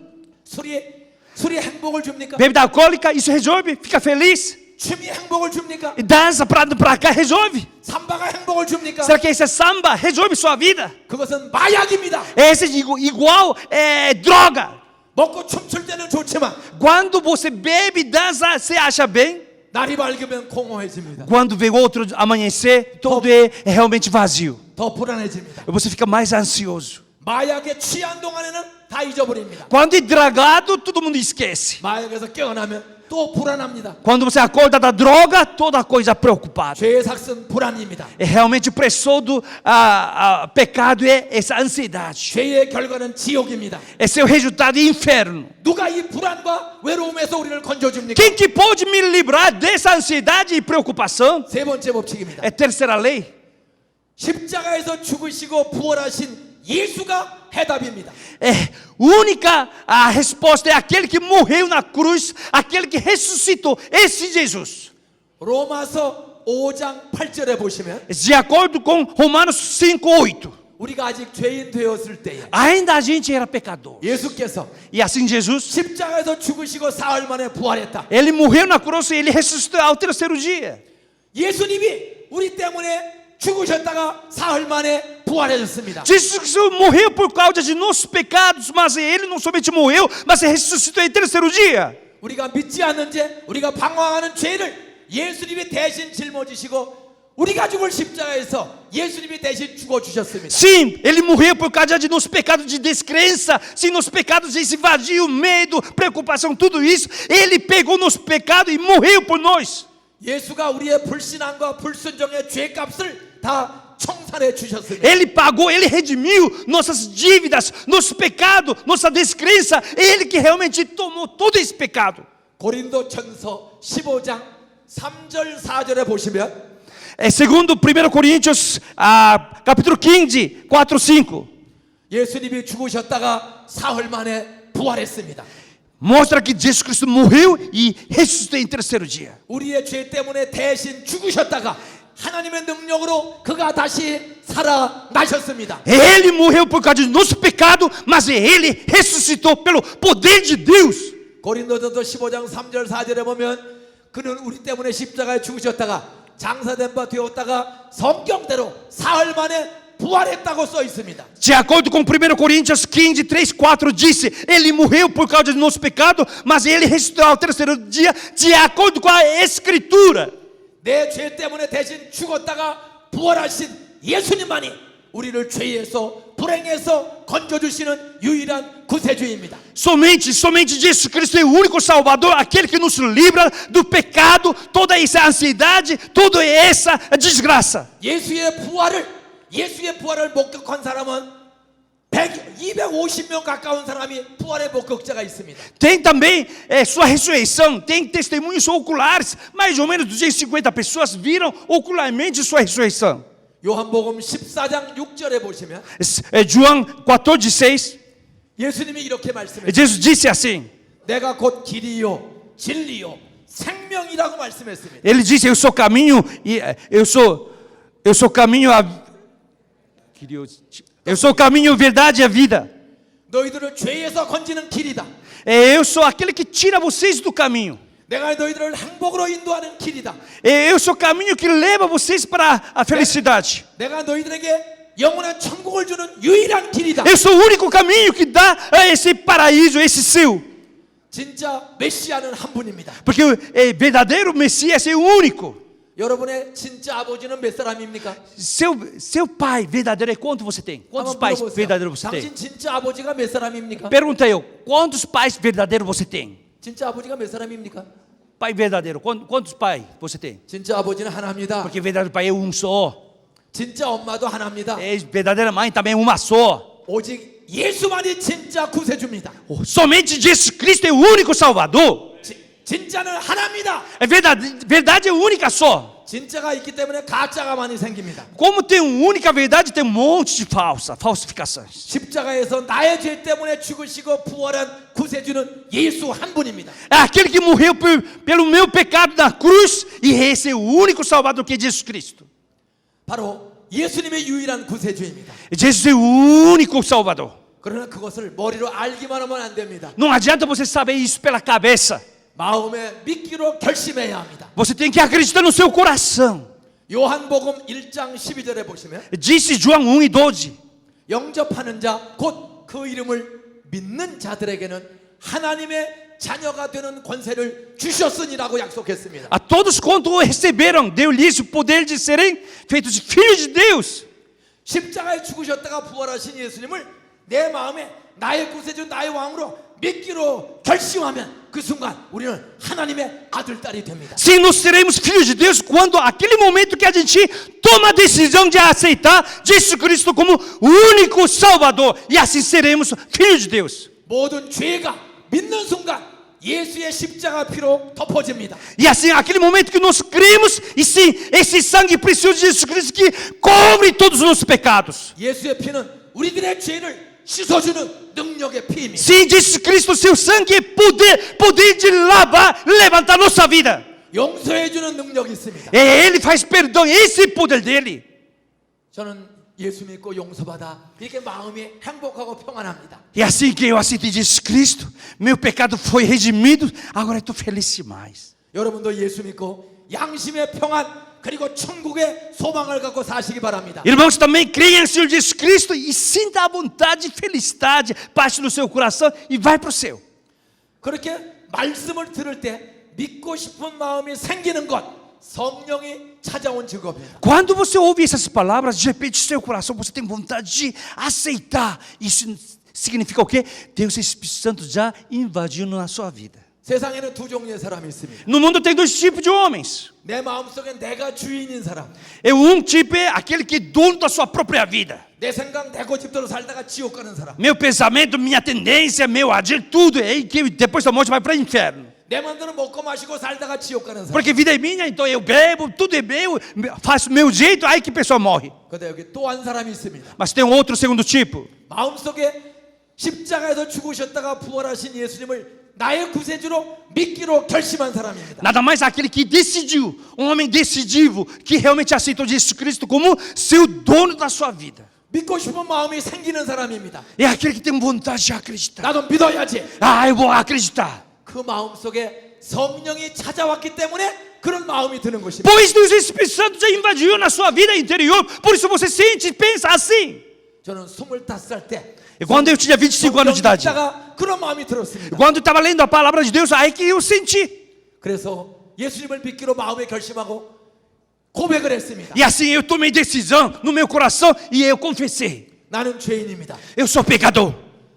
술이 행복을 줍니까? Bebida alcoólica, isso resolve? Fica feliz? 춤이 행복을 줍니까? Dança pra cá, resolve? 삼바가 행복을 줍니까? Será que esse é samba? Resolve sua vida? 그것은 마약입니다. Esse igual é droga. 먹고 춤출 때는 좋지만 Quando você bebe e dança, você acha bem? 날이 밝으면 공허해집니다. Quando vê outro amanhecer, tudo é realmente vazio. 더 불안해집니다. Você fica mais ansioso. 마약에 취한 동안에는 다 잊어버립니다. Quando é drogado, todo mundo esquece. 마약에서 깨어나면 또 불안합니다. Quando você acorda da droga, toda coisa preocupada. 죄의 삭은 불안입니다. É realmente o pressor do pecado é essa ansiedade. 죄의 결과는 지옥입니다. Esse é o resultado do inferno. 누가 이 불안과 외로움에서 우리를 건져줍니까? Quem que pode me livrar dessa ansiedade e preocupação? 세 번째 법칙입니다. É a terceira lei. 십자가에서 죽으시고 부활하신 예수가 해답입니다. É única a resposta é aquele que morreu na cruz, aquele que ressuscitou, esse Jesus. 로마서 5장 8절에 보시면 De acordo com Romanos 5:8. 우리가 아직 죄인 되었을 때에 Ainda a gente era pecador. 예수께서 E assim Jesus, 십자가에서 죽으시고 사흘 만에 부활했다. ele morreu na cruz e ele ressuscitou ao terceiro dia. 예수님이 우리 때문에 죽으셨다가 사흘 만에 부활해졌습니다. Jesus morreu por causa de nossos pecados, mas ele não somente morreu, mas ressuscitou em terceiro dia. 우리가 믿지 않는 죄, 우리가 방황하는 죄를 예수님이 대신 짊어지시고 우리가 죽을 십자가에서 예수님이 대신 죽어주셨습니다. Sim, ele morreu por causa de nossos pecados de descrença, sim, nos pecados desse vazio, medo, preocupação, tudo isso. Ele pegou nos pecados e morreu por nós. 예수가 우리의 불신앙과 불순종의 죄값을 다 청산해 주셨습니다. Ele pagou, ele redimiu nossas dívidas, nosso pecado, nossa descrença. Ele que realmente tomou todo esse pecado. 고린도전서 15장 3절 4절에 보시면 Segundo 1 Coríntios, capítulo 15, 4, 5. 예수님이 죽으셨다가 사흘 만에 부활했습니다. Mostra que Jesus Cristo morreu e ressuscitou em terceiro dia. 우리의 죄 때문에 대신 죽으셨다가 하나님의 능력으로 그가 다시 살아나셨습니다. Ele morreu por causa do nosso pecado, mas ele ressuscitou pelo poder de Deus. 고린도전서 15장 3절 4절에 보면 그는 우리 때문에 십자가에 죽으셨다가 장사된 바 되었다가 성경대로 사흘 만에 부활했다고 써 있습니다. De acordo com 1 Coríntios 15, 3, 4 disse, ele morreu por causa do nosso pecado, mas ele ressuscitou ao terceiro dia, de acordo com a escritura. 내 죄 때문에 대신 죽었다가 부활하신 예수님만이 우리를 죄에서 불행에서 건져주시는 유일한 구세주입니다. Somente Jesus Cristo é o único Salvador, aquele que nos livra do pecado, toda essa ansiedade, toda essa desgraça. 예수의 부활을 목격한 사람은 250명 가까운 사람이 부활의 목격자가 있습니다. Tem também sua ressurreição, tem testemunhos oculares. Mais ou menos 250 pessoas viram ocularmente sua ressurreição. 요한복음 14장 6절에 보시면 João 14:6, 예수님이 이렇게 말씀해요. Jesus disse assim: 내가 곧 길이요 진리요 생명이라고 말씀했습니다. Ele disse: eu sou caminho e eu sou caminho eu sou o caminho, a verdade e a vida. 너희들을 죄에서 건지는 길이다. Eu sou aquele que tira vocês do caminho. 내가 너희들을 행복으로 인도하는 길이다. Eu sou o caminho que leva vocês para a felicidade. 내가 너희들에게 영원한 천국을 주는 유일한 길이다. Eu sou o único caminho que dá esse paraíso, esse céu. 진짜 메시아는 한 분입니다. Porque o verdadeiro Messias é o único. 여러분의 진짜 아버지는 몇 사람입니까? Seu pai verdadeiro é quanto você tem? Quantos 한번 pais 물어보세요. verdadeiros você tem? 당신 진짜 아버지가 몇 사람입니까? Pergunta eu, quantos pais verdadeiros você tem? 진짜 아버지가 몇 사람입니까? Pai verdadeiro, quantos pais você tem? 진짜 아버지는 하나입니다. Porque verdadeiro pai é um só. 진짜 엄마도 하나입니다. Verdadeira mãe também é uma só. 오직 예수만이 진짜 구세주입니다. Somente Jesus Cristo é o único Salvador. 진짜는 하나입니다. Verdade é única só. 진짜가 있기 때문에 가짜가 많이 생깁니다. Como tem uma única verdade, tem um monte de falsificações. 십자가에서 나의 죄 때문에 죽으시고 부활한 구세주는 예수 한 분입니다. É aquele que morreu pelo meu pecado na cruz e esse é o único Salvador que é Jesus Cristo. 바로 예수님의 유일한 구세주입니다. Jesus é o único Salvador. 그러나 그것을 머리로 알기만 하면 안 됩니다. Não adianta você saber isso pela cabeça. 마음에 믿기로 결심해야 합니다. Você tem que acreditar no seu coração. 요한복음 1장 12절에 보시면 Disse João 1:12. 영접하는 자 곧 그 이름을 믿는 자들에게는 하나님의 자녀가 되는 권세를 주셨으니라고 약속했습니다. A todos quanto o receberam, deu-lhes o poder de serem feitos filhos de Deus. 십자가에 죽으셨다가 부활하신 예수님을 내 마음에 나의 구세주 나의 왕으로 믿기로 결심하면 그 순간 우리는 하나님의 아들 딸이 됩니다. Sim, nós seremos filhos de Deus quando aquele momento que a gente toma a decisão de aceitar Jesus Cristo como o único Salvador, e assim seremos filhos de Deus. 모든 죄가 믿는 순간 예수의 십자가 피로 덮어집니다. E assim, aquele momento que nós cremos, e sim, esse sangue precioso de Jesus Cristo que cobre todos os nossos pecados. 예수의 피는 우리들의 죄를 씻어주는 능력의 피입니다. Sim, Jesus Cristo, seu sangue é poder de lavar, levantar nossa vida. 용서해주는 능력이 있습니다. Ele faz perdão, esse é o poder dele. 저는 예수 믿고 용서받아 이렇게 마음이 행복하고 평안합니다. E assim que eu aceitei Jesus Cristo, meu pecado foi redimido, agora eu estou feliz demais. 여러분도 예수 믿고 양심의 평안 그리고 천국의 소망을 갖고 사시기 바랍니다. Irmãos, também creem no Senhor Jesus Cristo e sinta a vontade e felicidade, parte no seu coração e vai para o céu. 그렇게 말씀을 들을 때 믿고 싶은 마음이 생기는 것 성령이 찾아온 직업이에요. Quando você ouve essas palavras, de repente seu coração você tem vontade de aceitar. Isso significa o quê? Deus Espírito Santo já invadiu na sua vida. 세상에는 두 종류의 사람이 있습니다. No mundo tem dois tipos de homens. 내 마음속에 내가 주인인 사람. Tipo é aquele que é dono da sua própria vida. 내 생각 내 고집대로 살다가 지옥 가는 사람. Meu pensamento, minha tendência, meu agir, tudo é que depois da morte vai para o inferno. 내 마음대로 먹고 마시고 살다가 지옥 가는 사람. Porque vida é minha, então eu bebo, tudo é meu, faço meu jeito, aí que a pessoa morre. 근데 여기 또 한 사람이 있습니다. Mas tem um outro segundo tipo. 마음속에 십자가에서 죽으셨다가 부활하신 예수님을 나의 구세주로 믿기로 결심한 사람입니다. Nada mais aquele que decidiu, um homem decisivo, que realmente aceitou Jesus Cristo como seu dono da sua vida. 믿고 싶은 마음이 생기는 사람입니다. É aquele que tem vontade de acreditar. 나도 믿어야지. Eu vou acreditar. 그 마음 속에 성령이 찾아왔기 때문에 그런 마음이 드는 것입니다. Pois Deus Espírito Santo já invadiu na sua vida interior, por isso você sente e pensa assim. 저는 25살 때 E quando eu tinha 25 anos de idade, 그런 마음이 들었습니다. quando eu estava lendo a palavra de Deus, aí que eu senti. 그래서 예수님을 믿기로 마음에 결심하고 고백을 했습니다. E assim eu tomei decisão no meu coração e eu confessei. 나는 죄인입니다. Eu sou pecador.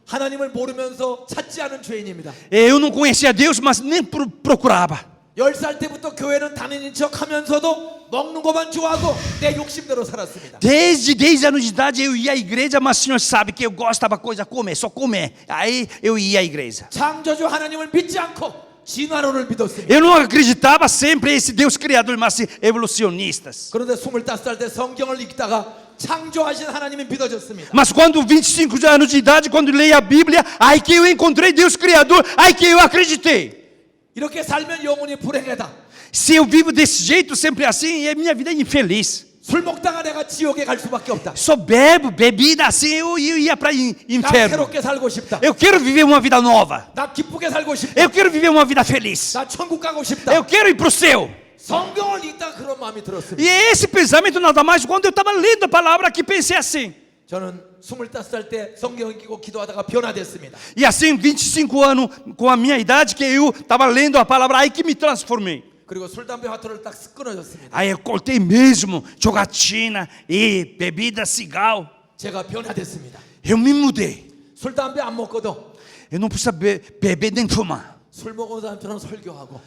하나님을 모르면서 찾지 않은 죄인입니다. Eu não conhecia Deus, mas nem procurava. 10살 때부터 교회는 다니는 척 하면서도 먹는 것만 좋아하고 내 욕심대로 살았습니다. Desde 10 anos de idade eu ia à igreja, mas o senhor sabe que eu gostava coisa comer, só comer. Aí eu ia à igreja. 창조주 하나님을 믿지 않고 진화론을 믿었습니다. Eu não acreditava sempre esse Deus criador, mas evolucionistas. 그런데 25살 때 성경을 읽다가 창조하신 하나님이 믿어졌습니다. Mas quando 25 anos de idade, quando leio a Bíblia, aí que eu encontrei Deus criador, aí que eu acreditei. 이렇게 살면 영혼이 불행하다. Se eu vivo desse jeito, sempre assim, minha vida é infeliz. 술 먹다가 내가 지옥에 갈 수밖에 없다. Só bebo, bebida assim, eu ia para 나 inferno. 새롭게 살고 싶다. Eu quero viver uma vida nova. 나 기쁘게 살고 싶다. Eu quero viver uma vida feliz. 나 천국 가고 싶다. Eu quero ir para o céu. 성경을 읽다 그런 마음이 들었습니다. E esse pensamento nada mais quando eu estava lendo a palavra que pensei assim. 저는 25살 때 성경 읽고 기도하다가 변화됐습니다. E assim, 25 anos com a minha idade, que eu estava lendo a palavra, aí que me transformei. 그리고 술, 담배, 화투를 딱 끊어졌습니다. Aí eu cortei mesmo jogatina e bebida, cigarro. 제가 변화됐습니다. Eu me mudei. 술, 담배 안 먹고도 Eu não precisa beber nem fumar. 술 먹은 사람처럼 설교하고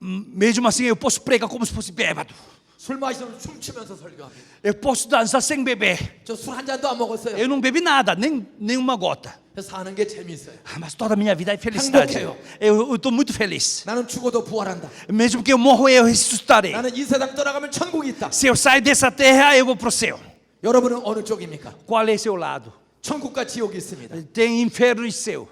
Mesmo assim, eu posso pregar como se fosse bêbado. 술 마시면 춤추면서 설교합니다. Eu posso dançar sem beber. 저 술 한 잔도 안 먹었어요. Eu não bebi nada, nenhuma gota. 사는 게 재미있어요. Mas toda a minha vida é felicidade. 행복해요. Eu estou muito feliz. 나는 죽어도 부활한다. Mesmo que eu morra, eu ressuscitarei. 나는 이 세상 떠나가면 천국이 있다. Se eu sair dessa terra, eu vou para o céu. 여러분은 어느 쪽입니까? Qual é seu lado? 천국과 지옥이 있습니다. Tem inferno e céu.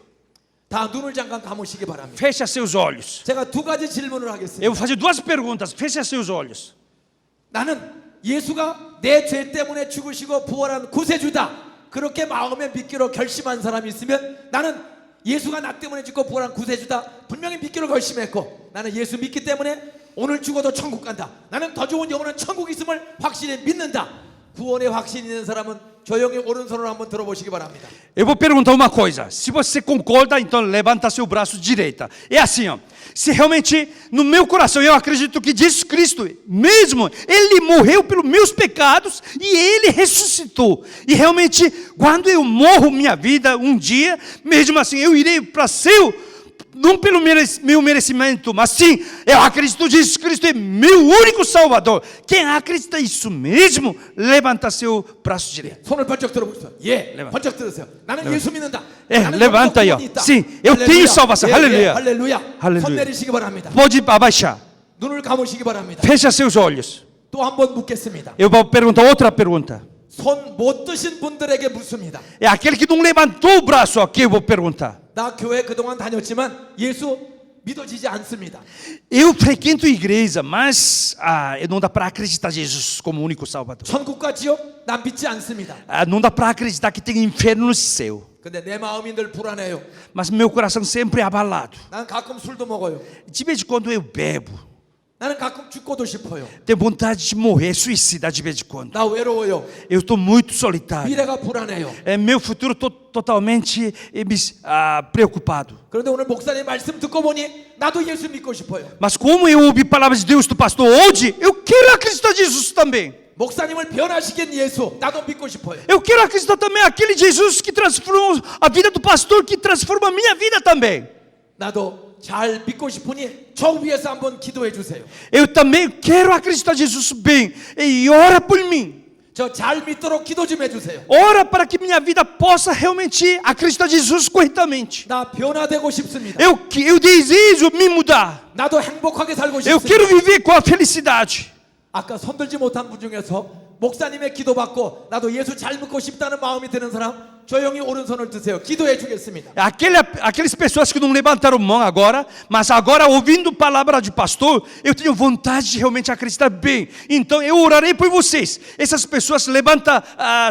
다 눈을 잠깐 감으시기 바랍니다. Feche seus olhos. 제가 두 가지 질문을 하겠습니다. Eu vou fazer duas perguntas. Feche seus olhos. 나는 예수가 내 죄 때문에 죽으시고 부활한 구세주다. 그렇게 마음에 믿기로 결심한 사람이 있으면 나는 예수가 나 때문에 죽고 부활한 구세주다. 분명히 믿기로 결심했고 나는 예수 믿기 때문에 오늘 죽어도 천국 간다. 나는 더 좋은 영원한 천국이 있음을 확실히 믿는다. 구원의 확신이 있는 사람은 조용히 오른손으로 한번 들어보시기 바랍니다. Eu vou perguntar uma coisa. Se você concorda, então levanta seu braço direito. É assim, ó. Se realmente no meu coração eu acredito que Jesus Cristo, mesmo, Ele morreu pelos meus pecados e Ele ressuscitou. E realmente, quando eu morro minha vida um dia, mesmo assim eu irei para o céu, não pelo meu merecimento, mas sim, eu acredito que Jesus Cristo é meu único Salvador. Quem acredita isso mesmo, levanta seu braço direito. 손을 번쩍 들어보세요. 예, Levanta. 번쩍 들으세요. 나는 예수 믿는다. 예, 나는 levanta aí, ó. 구원이 있다. Sim, eu 할렐루야. tenho salvação. 예, 할렐루야. 예, 할렐루야. 할렐루야. 손 내리시기 바랍니다. Pode abaixar. 눈을 감으시기 바랍니다. Fecha seus olhos. 또 한 번 묻겠습니다. Eu vou perguntar outra pergunta. 손 못 드신 분들에게 묻습니다. É aquele que não levantou o braço aqui, eu vou perguntar. 나 교회 그동안 다녔지만 예수 믿어지지 않습니다. Eu frequento igreja, mas não dá para acreditar em Jesus como único Salvador. 천국과 지옥 나 믿지 않습니다. Não dá para acreditar que tem inferno no céu. 근데 내 마음이 늘 불안해요. Mas meu coração sempre é abalado. 난 가끔 술도 먹어요. De vez em quando eu bebo. 나는 가끔 죽고도 싶어요. Tenho vontade de morrer, suicidar de vez em quando. 나 외로워요. Eu estou muito solitário. 미래가 불안해요. Meu futuro totalmente preocupado. 그런데 오늘 목사님 말씀 듣고 보니 나도 예수 믿고 싶어요. Mas como eu ouvi palavras de Deus do pastor hoje, eu quero acreditar em Jesus também. 목사님을 변화시킨 예수 나도 믿고 싶어요. Eu quero acreditar também aquele Jesus que transformou a vida do pastor, que transforma a minha vida também. 나도 잘 믿고 싶으니 저 위해서 한번 기도해 주세요. Eu também quero acreditar em Jesus bem. E ora por mim. 저 잘 믿도록 기도 좀 해주세요. Ora para que minha vida possa realmente acreditar em Jesus corretamente. 나 변화되고 싶습니다. Eu desejo me mudar. 나도 행복하게 살고 Eu quero 싶습니다. viver com a felicidade. 아까 손들지 못한 분 중에서 목사님의 기도 받고 나도 예수 잘 믿고 싶다는 마음이 드는 사람 조용히 오른손을 드세요. 기도해 주겠습니다. Aquelas pessoas que não levantaram mão agora, mas agora ouvindo a palavra de pastor, eu tenho vontade de realmente acreditar bem. Então eu orarei por vocês. Essas pessoas levantam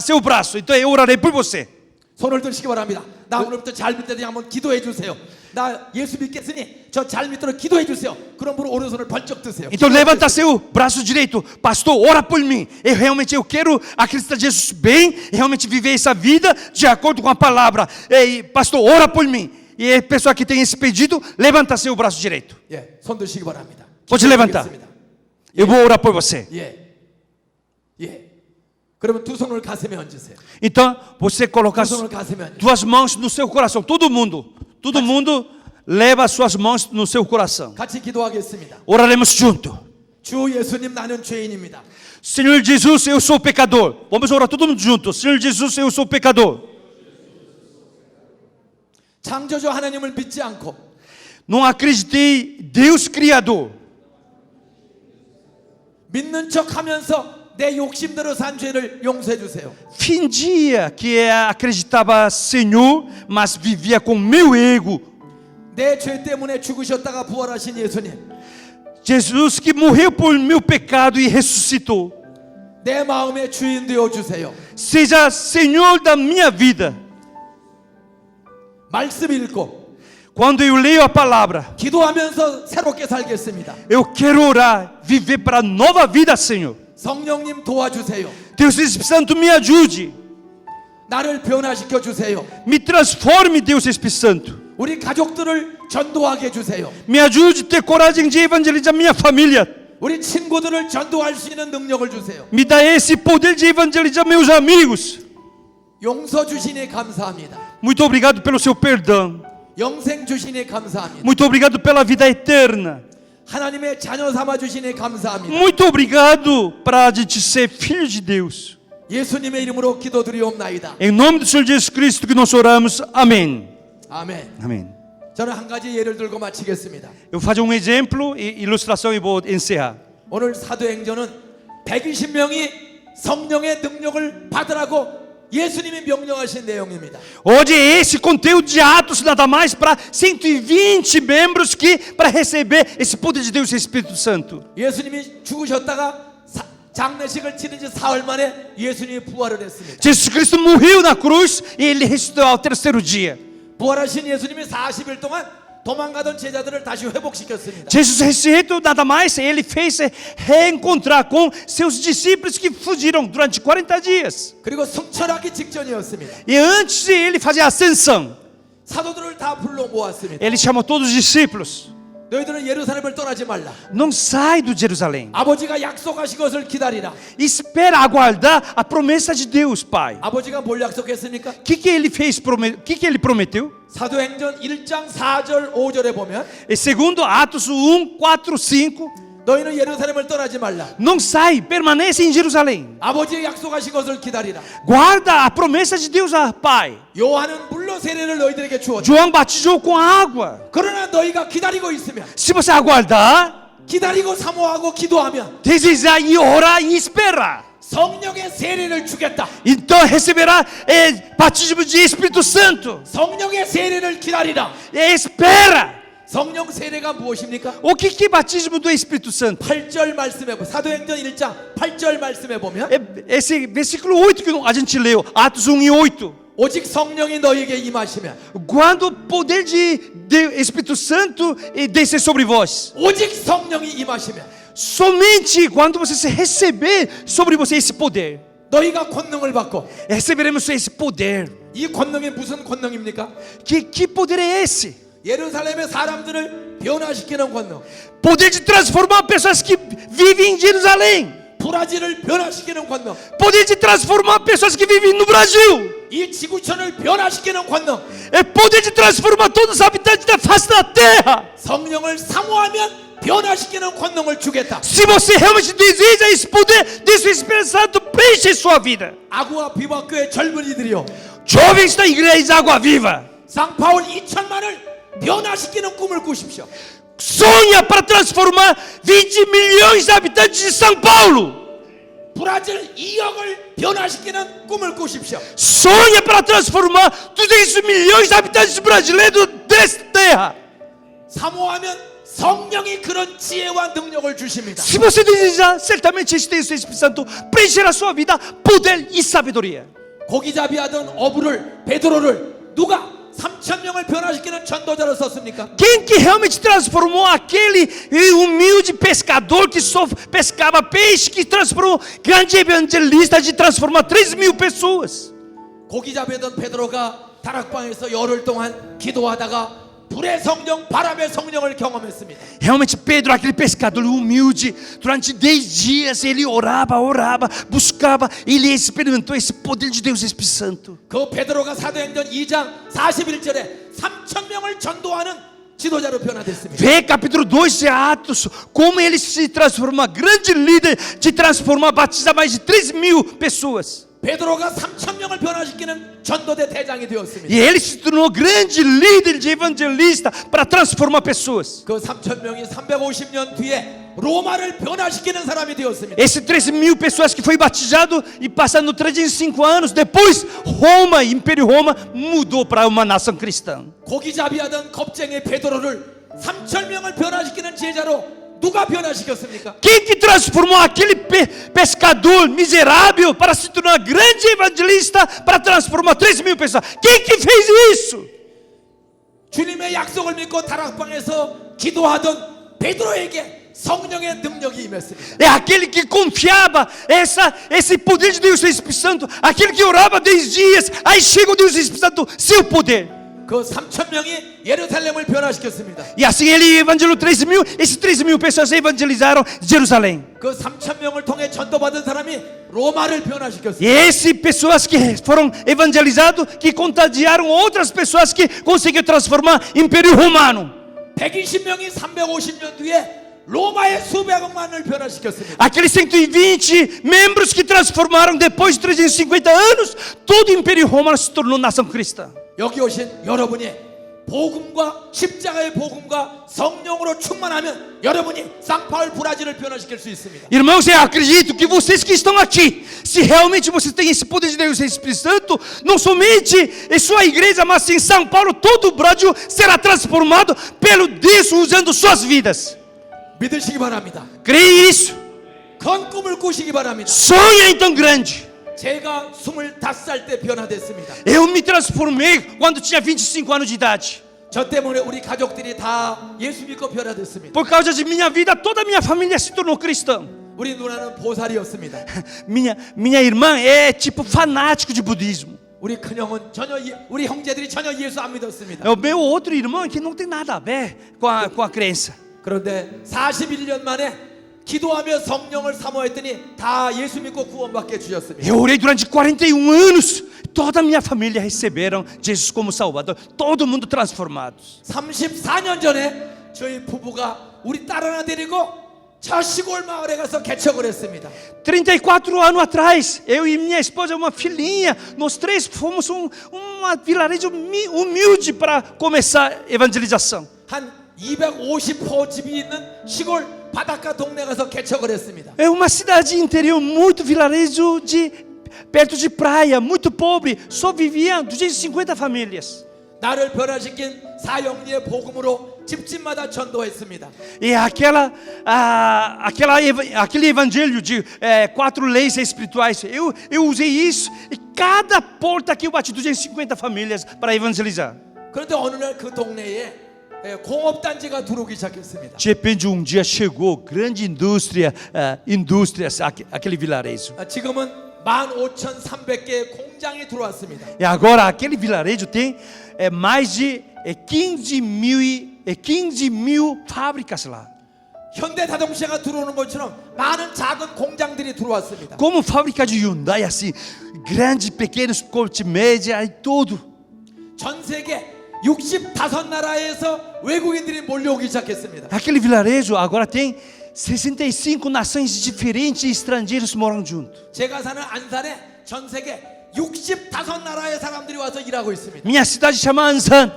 seu braço. Então eu orarei por você. 손을 드시기 바랍니다. 나 오늘부터 잘 믿더니 한번 기도해 주세요. 나 예수 믿겠으니 저 잘 믿도록 기도해 주세요. 그럼 분 오른손을 번쩍 드세요. Então levanta seu braço direito. Pastor, ora por mim. Eu quero acreditar em Jesus bem e realmente viver essa vida de acordo com a palavra. Ei, pastor, ora por mim. E a pessoa que tem esse pedido, levanta seu braço direito. 예, 손 드시기 바랍니다. Pode levantar. 기도하겠습니다. Eu vou orar por você. 예, 예. 그러면 두 손을 가슴에 얹으세요. Então, você colocar 두 손을 가슴에 얹으세요. duas mãos no seu coração. Todo mundo leva suas mãos no seu coração. 같이 기도하겠습니다. Oraremos junto. 주 예수님, 나는 죄인입니다. Senhor Jesus, eu sou pecador. Vamos orar todo mundo junto. Senhor Jesus, eu sou pecador. 창조주 하나님을 믿지 않고 Não acreditei Deus Criador. 믿는 척하면서 내 욕심대로 산 죄를 용서해 주세요. Fingia que acreditava Senhor, mas vivia com meu ego. 내 죄 때문에 죽으셨다가 부활하신 예수님, Jesus que morreu por meu pecado e ressuscitou. 내 마음의 주인 되어 주세요. Seja Senhor da minha vida. 말씀 읽고 Quando eu leio a palavra, 기도하면서 새롭게 살겠습니다. eu quero orar, viver para nova vida, Senhor. 성령님 도와주세요. Deus Espírito Santo, me ajude. 나를 변화시켜 주세요. Me transforme, Deus Espírito Santo. 우리 가족들을 전도하게 해주세요. Me ajude a ter coragem de evangelizar minha família. 우리 친구들을 전도할 수 있는 능력을 주세요. Me dá esse poder de evangelizar meus amigos. 용서 주시니 감사합니다. Muito obrigado pelo seu perdão. 영생 주시니 감사합니다. Muito obrigado pela vida eterna. 하나님의 자녀 삼아 주시니 감사합니다. Muito obrigado para a gente ser filho de Deus. 예수님의 이름으로 기도드리옵나이다. Em nome do Senhor Jesus Cristo que nós oramos. Amém. 아멘. Amém. 저는 한 가지 예를 들고 마치겠습니다. Eu vou fazer um exemplo e ilustração e vou encerrar. 오늘 사도행전은 120명이 성령의 능력을 받으라고 예수님이 명령하신 내용입니다. Hoje esse conteúdo de Atos nada mais para 120 membros que para receber esse poder de Deus e Espírito Santo. 예수님이 죽으셨다가 장례식을 치른 지 사흘 만에 예수님이 부활을 했습니다. Jesus Cristo morreu na cruz e ele ressuscitou ao terceiro dia. 부활하신 예수님이 40일 동안 도망가던 제자들을 다시 회복시켰습니다. Jesus ressuscitou nada mais, ele fez reencontrar com seus discípulos que fugiram durante 40 dias. 그리고 승천하기 직전이었습니다. E antes de ele fazer a ascensão, 사도들을 다 불러 모았습니다. ele chamou todos os discípulos. 너희들은 예루살렘을 떠나지 말라. Não sai do Jerusalém. 아버지가 약속하신 것을 기다리라. Espera aguardar a promessa de Deus, Pai. 아버지가 뭘 약속했습니까? O que ele fez? O que ele prometeu? 사도행전 1장 4절 5절에 보면 E segundo Atos 1, 4, 5, 너희는 예루살렘을 떠나지 말라. não sai, permanece em Jerusalém. 아버지의 약속하신 것을 기다리라. Guarda a promessa de Deus, Pai. 요한은 물로 세례를 너희들에게 주었다. João batizou com água. 그러나 너희가 기다리고 있으면, Se você aguardar, 기다리고 사모하고 기도하면 desejar e orar e esperar, 성령의 세례를 주겠다. então receberá batismo de Espírito Santo. 성령의 세례를 기다리라. Espera. 성령 세례가 무엇입니까? O que é batismo do Espírito Santo? 8절 말씀해 보면 사도행전 1장 8절 말씀해 보면 Esse versículo 8 que a gente leu, Atos 1 e 8. 오직 성령이 너희에게 임하시면 Quando o poder de Espírito Santo descer sobre vós, 오직 성령이 임하시면 somente quando você receber sobre você esse poder, 너희가 권능을 받고, receberemos esse poder. 이 권능이 무슨 권능입니까? Que poder é esse? 예루살렘의 사람들을 변화시키는 권능, Poder de transformar pessoas que vivem em Jerusalém. 브라질을 변화시키는 권능, Poder de transformar pessoas que vivem no Brasil. 이 지구촌을 변화시키는 권능. É poder de transformar todos os habitantes da face da terra. 성령을 사모하면 변화시키는 권능을 주겠다. Se você realmente deseja esse poder, deixe o Espírito Santo preenche sua vida. 아구와 비박교의 젊은이들이요, Jovens da igreja Água Viva, 상파울 2천만을 변화시키는 꿈을 꾸십시오. sonha para transformar 20 milhões de habitantes de São Paulo. 브라질 2억을 변화시키는 꿈을 꾸십시오. Sonha para transformar 200 milhões de habitantes brasileiros desta terra. 사모하면 성령이 그런 지혜와 능력을 주십니다. Se você desejar, certamente este Espírito Santo preencherá sua vida, poder e sabedoria. 고기잡이하던 어부를, 베드로를 누가 3,000명을 변화시키는 전도자로 썼습니까? Quem que realmente transformou aquele humilde pescador que só pescava peixe, que transformou grande evangelista de transformar 3.000 pessoas? 고기잡이하던 베드로가 다락방에서 열흘 동안 기도하다가 불의 성령, 바람의 성령을 경험했습니다. Realmente Pedro, aquele pescador humilde, durante 10 dias ele orava, buscava, ele experimentou esse poder de Deus Espírito Santo. 그 베드로가 사도행전 2장 41절에 3,000명을 전도하는 지도자로 변화됐습니다. Vê capítulo 2 de Atos, como ele se transforma, grande líder, de transformar, batizar mais de 3.000 pessoas. 베드로가 3,000명을 변화시키는 전도대 대장이 되었습니다. E ele se tornou grande líder de evangelista para transformar pessoas. 그 3,000명이 350년 뒤에 로마를 변화시키는 사람이 되었습니다. Esse 3.000 pessoas que foi batizado e passando 305 anos depois, Roma, Império Roma, mudou para uma nação cristã. 고기잡이하던 겁쟁이 베드로를 3,000명을 변화시키는 제자로 누가 변화시켰습니까? Quem que transformou aquele pescador miserável para se tornar grande evangelista, para transformar 3.000 pessoas? Quem que fez isso? 주님의 약속을 믿고 다락방에서 기도하던 베드로에게 성령의 능력이 임했습니다. É aquele que confiava esse poder de Deus, o Espírito Santo, aquele que orava 10 dias, aí chega o Deus, o Espírito Santo, seu poder. 그 3,000명이 예루살렘을 변화시켰습니다. E assim ele evangelizou 3.000, esses 3.000 pessoas evangelizaram Jerusalém. 그 3,000명을 통해 전도받은 사람이 로마를 E 변화시켰습니다. essas pessoas que foram evangelizadas, que contagiaram outras pessoas que conseguiram transformar o Império Romano. 120명이 350년 뒤에 로마의 수백억만을 변화시켰습니다. Aqueles 120 membros que transformaram depois de 350 anos, todo o Império Romano se tornou nação cristã. 여기 오신 여러분이 복음과 십자가의 복음과 성령으로 충만하면 여러분이 상파울 브라질을 변화시킬 수 있습니다. Irmãos, eu acredito que vocês que estão aqui, se realmente vocês têm esse poder de Deus, esse Espírito Santo, não somente em sua igreja, mas em São Paulo, todo o Brasil será transformado pelo Deus usando suas vidas. 믿으시기 바랍니다. Creia nisso. 큰 꿈을 꾸시기 바랍니다. Sonha então grande. 제가 25살 때 변화됐습니다. Eu me transformei quando tinha 25 anos de idade. 저 때문에 우리 가족들이 다 예수 믿고 변화됐습니다. Por causa de minha vida, toda a minha família se tornou cristã. 우리 누나는 보살이었습니다. Minha irmã é tipo fanático de budismo. 우리 큰형은 우리 형제들이 전혀 예수 안 믿었습니다. É o meu outro irmão que não tem nada a ver com a crença. 그런데 41년 만에 기도하며 성령을 사모했더니 다 예수 믿고 구원받게 주셨습니다. Eu orei durante 41 anos. Toda a minha família receberam Jesus como Salvador. Todo mundo transformados. 34년 전에 저희 부부가 우리 딸 하나 데리고 저 시골 마을에 가서 개척을 했습니다. 34 anos atrás, eu e minha esposa, uma filhinha, nós três fomos uma vilarejo humilde para começar a evangelização. 한 250호 집이 있는 시골 바닷가 동네 가서 개척을 했습니다. É uma cidade interior muito vilarejo perto de praia, muito pobre, só viviam 250 famílias. 나를 변화시킨 사형리의 복음으로 집집마다 전도했습니다. E aquele evangelho de 4 leis espirituais, eu usei isso e cada porta que eu bati 250 famílias para evangelizar. 그런데 어느 날 그 동네에 공업단지가 들어오기 시작했습니다. De repente dia chegou grande indústrias aquele vilarejo. 지금은 15,300개의 공장이 들어왔습니다. E agora aquele vilarejo tem mais de 15 mil fábricas lá. 현대자동차가 들어오는 것처럼 많은 작은 공장들이 들어왔습니다. Como fábrica de Hyundai assim, grandes, pequenos, corte média e tudo. 전 세계 65나라에서 외국인들이 몰려오기 시작했습니다. Aquele vilarejo agora tem 65 nações diferentes e estrangeiros moram junto. 제가 사는 안산에 전 세계 65나라의 사람들이 와서 일하고 있습니다. Minha cidade chama Ansan.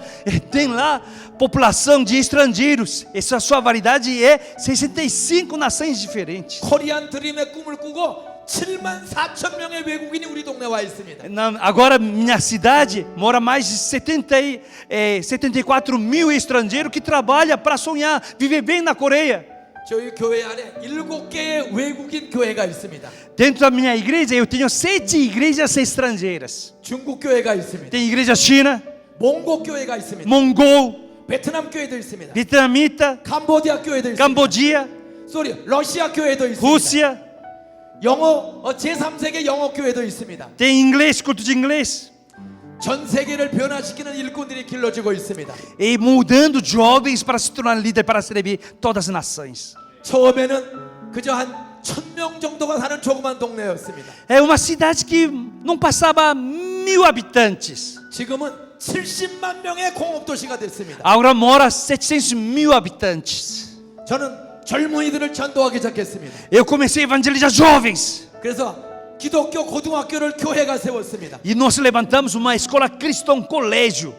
Tem lá população de estrangeiros. Essa sua variedade é 65 nações diferentes. 코리안 드림의 꿈을 꾸고 74,000명의 외국인이 우리 동네에 와 있습니다. Agora minha cidade mora mais de 74 mil estrangeiros que trabalham para sonhar, viver bem na Coreia. 저희 교회 안에 7개의 외국인 교회가 있습니다. Dentro da minha igreja eu tenho 7 igrejas estrangeiras. 중국 교회가 있습니다. Tem igreja china, 몽고 교회가 있습니다. mongol, 베트남 교회도 있습니다. vietnamita, 캄보디아 교회도 있습니다. Cambodia, 러시아 교회도 있습니다. Rússia. 영어 제3세계 영어 교회도 있습니다. Tem inglês, culto de inglês. 전 세계를 변화시키는 일꾼들이 길러지고 있습니다. E mudando jovens para se tornar líder para servir todas as nações. 처음에는 그저 한 1,000명 정도가 사는 조그만 동네였습니다. É uma cidade que não passava 1000 habitantes. 지금은 70만 명의 공업도시가 됐습니다. Agora mora 700.000 habitantes. 저는 젊은이들을 전도하기 시작했습니다. Eu comecei a evangelizar jovens. 그래서 기독교 고등학교를 교회가 세웠습니다. E nós levantamos uma escola cristã, um colégio.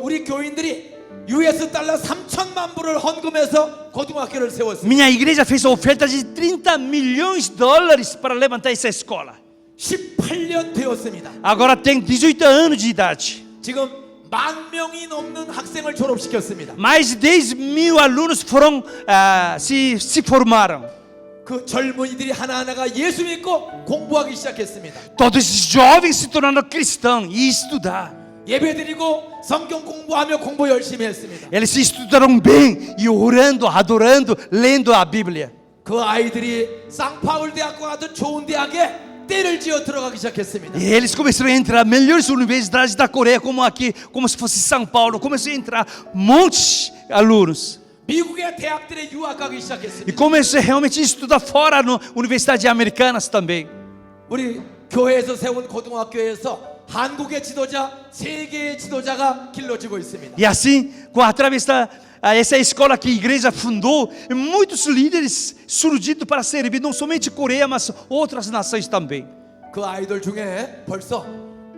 우리 교인들이 US 달러 3천만 불을 헌금해서 고등학교를 세웠습니다. Minha igreja fez a oferta de 30 milhões de dólares para levantar essa escola. 18년 되었습니다. Agora tem 18 anos de idade. 지금 10,000명이 넘는 학생을 졸업시켰습니다. Mais de 10.000 alunos foram se formaram. 그 젊은이들이 하나하나가 예수 믿고 공부하기 시작했습니다. Todos esses jovens se tornaram cristãos e estudar. 예배드리고 성경 공부하며 공부 열심히 했습니다. Eles se estudaram bem e orando, adorando, lendo a Bíblia. 그 아이들이 쌍파울 대학과 같은 좋은 대학에 때를 지어 들어가기 시작했습니다. E eles começaram a entrar melhores universidades da Coreia, como aqui, como se fosse São Paulo. Começou a entrar montes de alunos. 미국의 대학들에 유학 가기 E 시작했습니다. comecei realmente a estudar fora na universidade americanas também. 우리 교회에서 세운 고등학교에서 한국의 지도자, 세계의 지도자가 길러지고 있습니다. E assim, através dessa escola que a igreja fundou, muitos líderes surgiram para servir não somente Coreia, mas outras nações também. 그 아이들 중에 벌써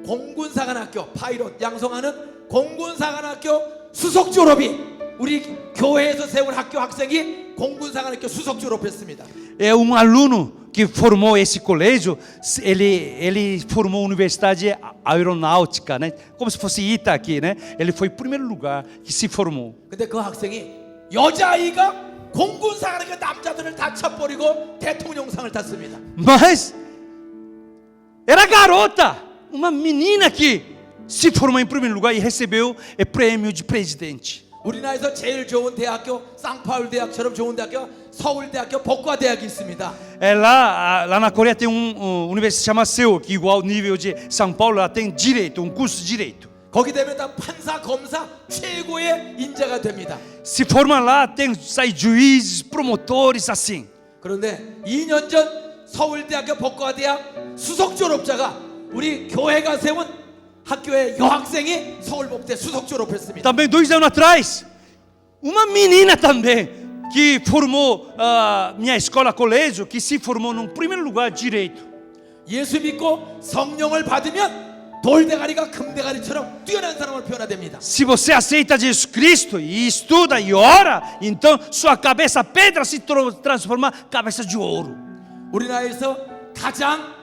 공군사관학교 파일럿 양성하는 공군사관학교 수석 졸업이 우리 교회에서 세운 학교 학생이 공군사관학교 수석 졸업했습니다. É aluno que formou esse colégio, ele formou a universidade aeronáutica, né? Como se fosse ITA aqui, né? Ele foi o primeiro lugar que se formou. 근데 그 학생이 여자아이가 공군사관학교 남자들을 다 쳐버리고 대통령상을 탔습니다. Mas era garota, uma menina que se formou em primeiro lugar e recebeu o prêmio de presidente. 우리나라에서 제일 좋은 대학교 쌍파울 대학처럼 좋은 대학교 서울대학교 법과대학이 있습니다. Lá na Coreia tem universidade chamada Seul, que igual ao nível de São Paulo, lá tem direito, curso de direito. 거기 되면 다 판사, 검사 최고의 인재가 됩니다. Se forma lá, sai juízes, promotores, assim. 그런데 2년 전 서울대학교 법과대학 수석 졸업자가 우리 교회가 세운 학교의 여학생이 서울법대 수석 졸업했습니다. Também 2 anos atrás, uma menina também que formou minha escola colégio, que se formou no primeiro lugar direito. 예수 믿고 성령을 받으면 돌대가리가 금대가리처럼 뛰어난 사람을 표현합니다. Se você aceita Jesus Cristo e estuda e ora, então sua cabeça pedra se transforma em cabeça de ouro. 우리나라에서 가장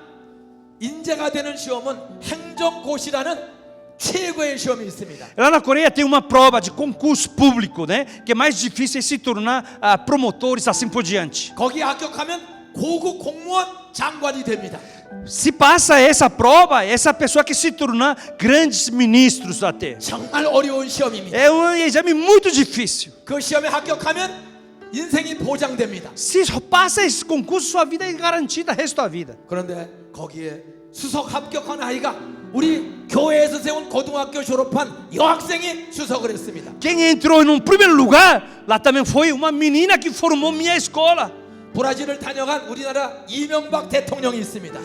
인재가 되는 시험은 행정고시라는 최고의 시험이 있습니다. Lá na Coreia tem uma prova de concurso público, né? Que é mais difícil se tornar promotores assim por diante. 거기 합격하면 고급 공무원 장관이 됩니다. Se passa essa prova, essa pessoa que se tornar grandes ministros até. 정말 어려운 시험입니다. É um exame muito difícil. 그 시험에 합격하면 인생이 보장됩니다. Se passa esse concurso, sua vida é garantida o resto da vida. 그런데 거기에 수석 합격한 아이가 우리 교회에서 세운 고등학교 졸업한 여학생이 수석을 했습니다. Quem entrou no primeiro lugar, lá também foi uma menina que formou minha escola. 브라질을 다녀간 우리나라 이명박 대통령이 있습니다.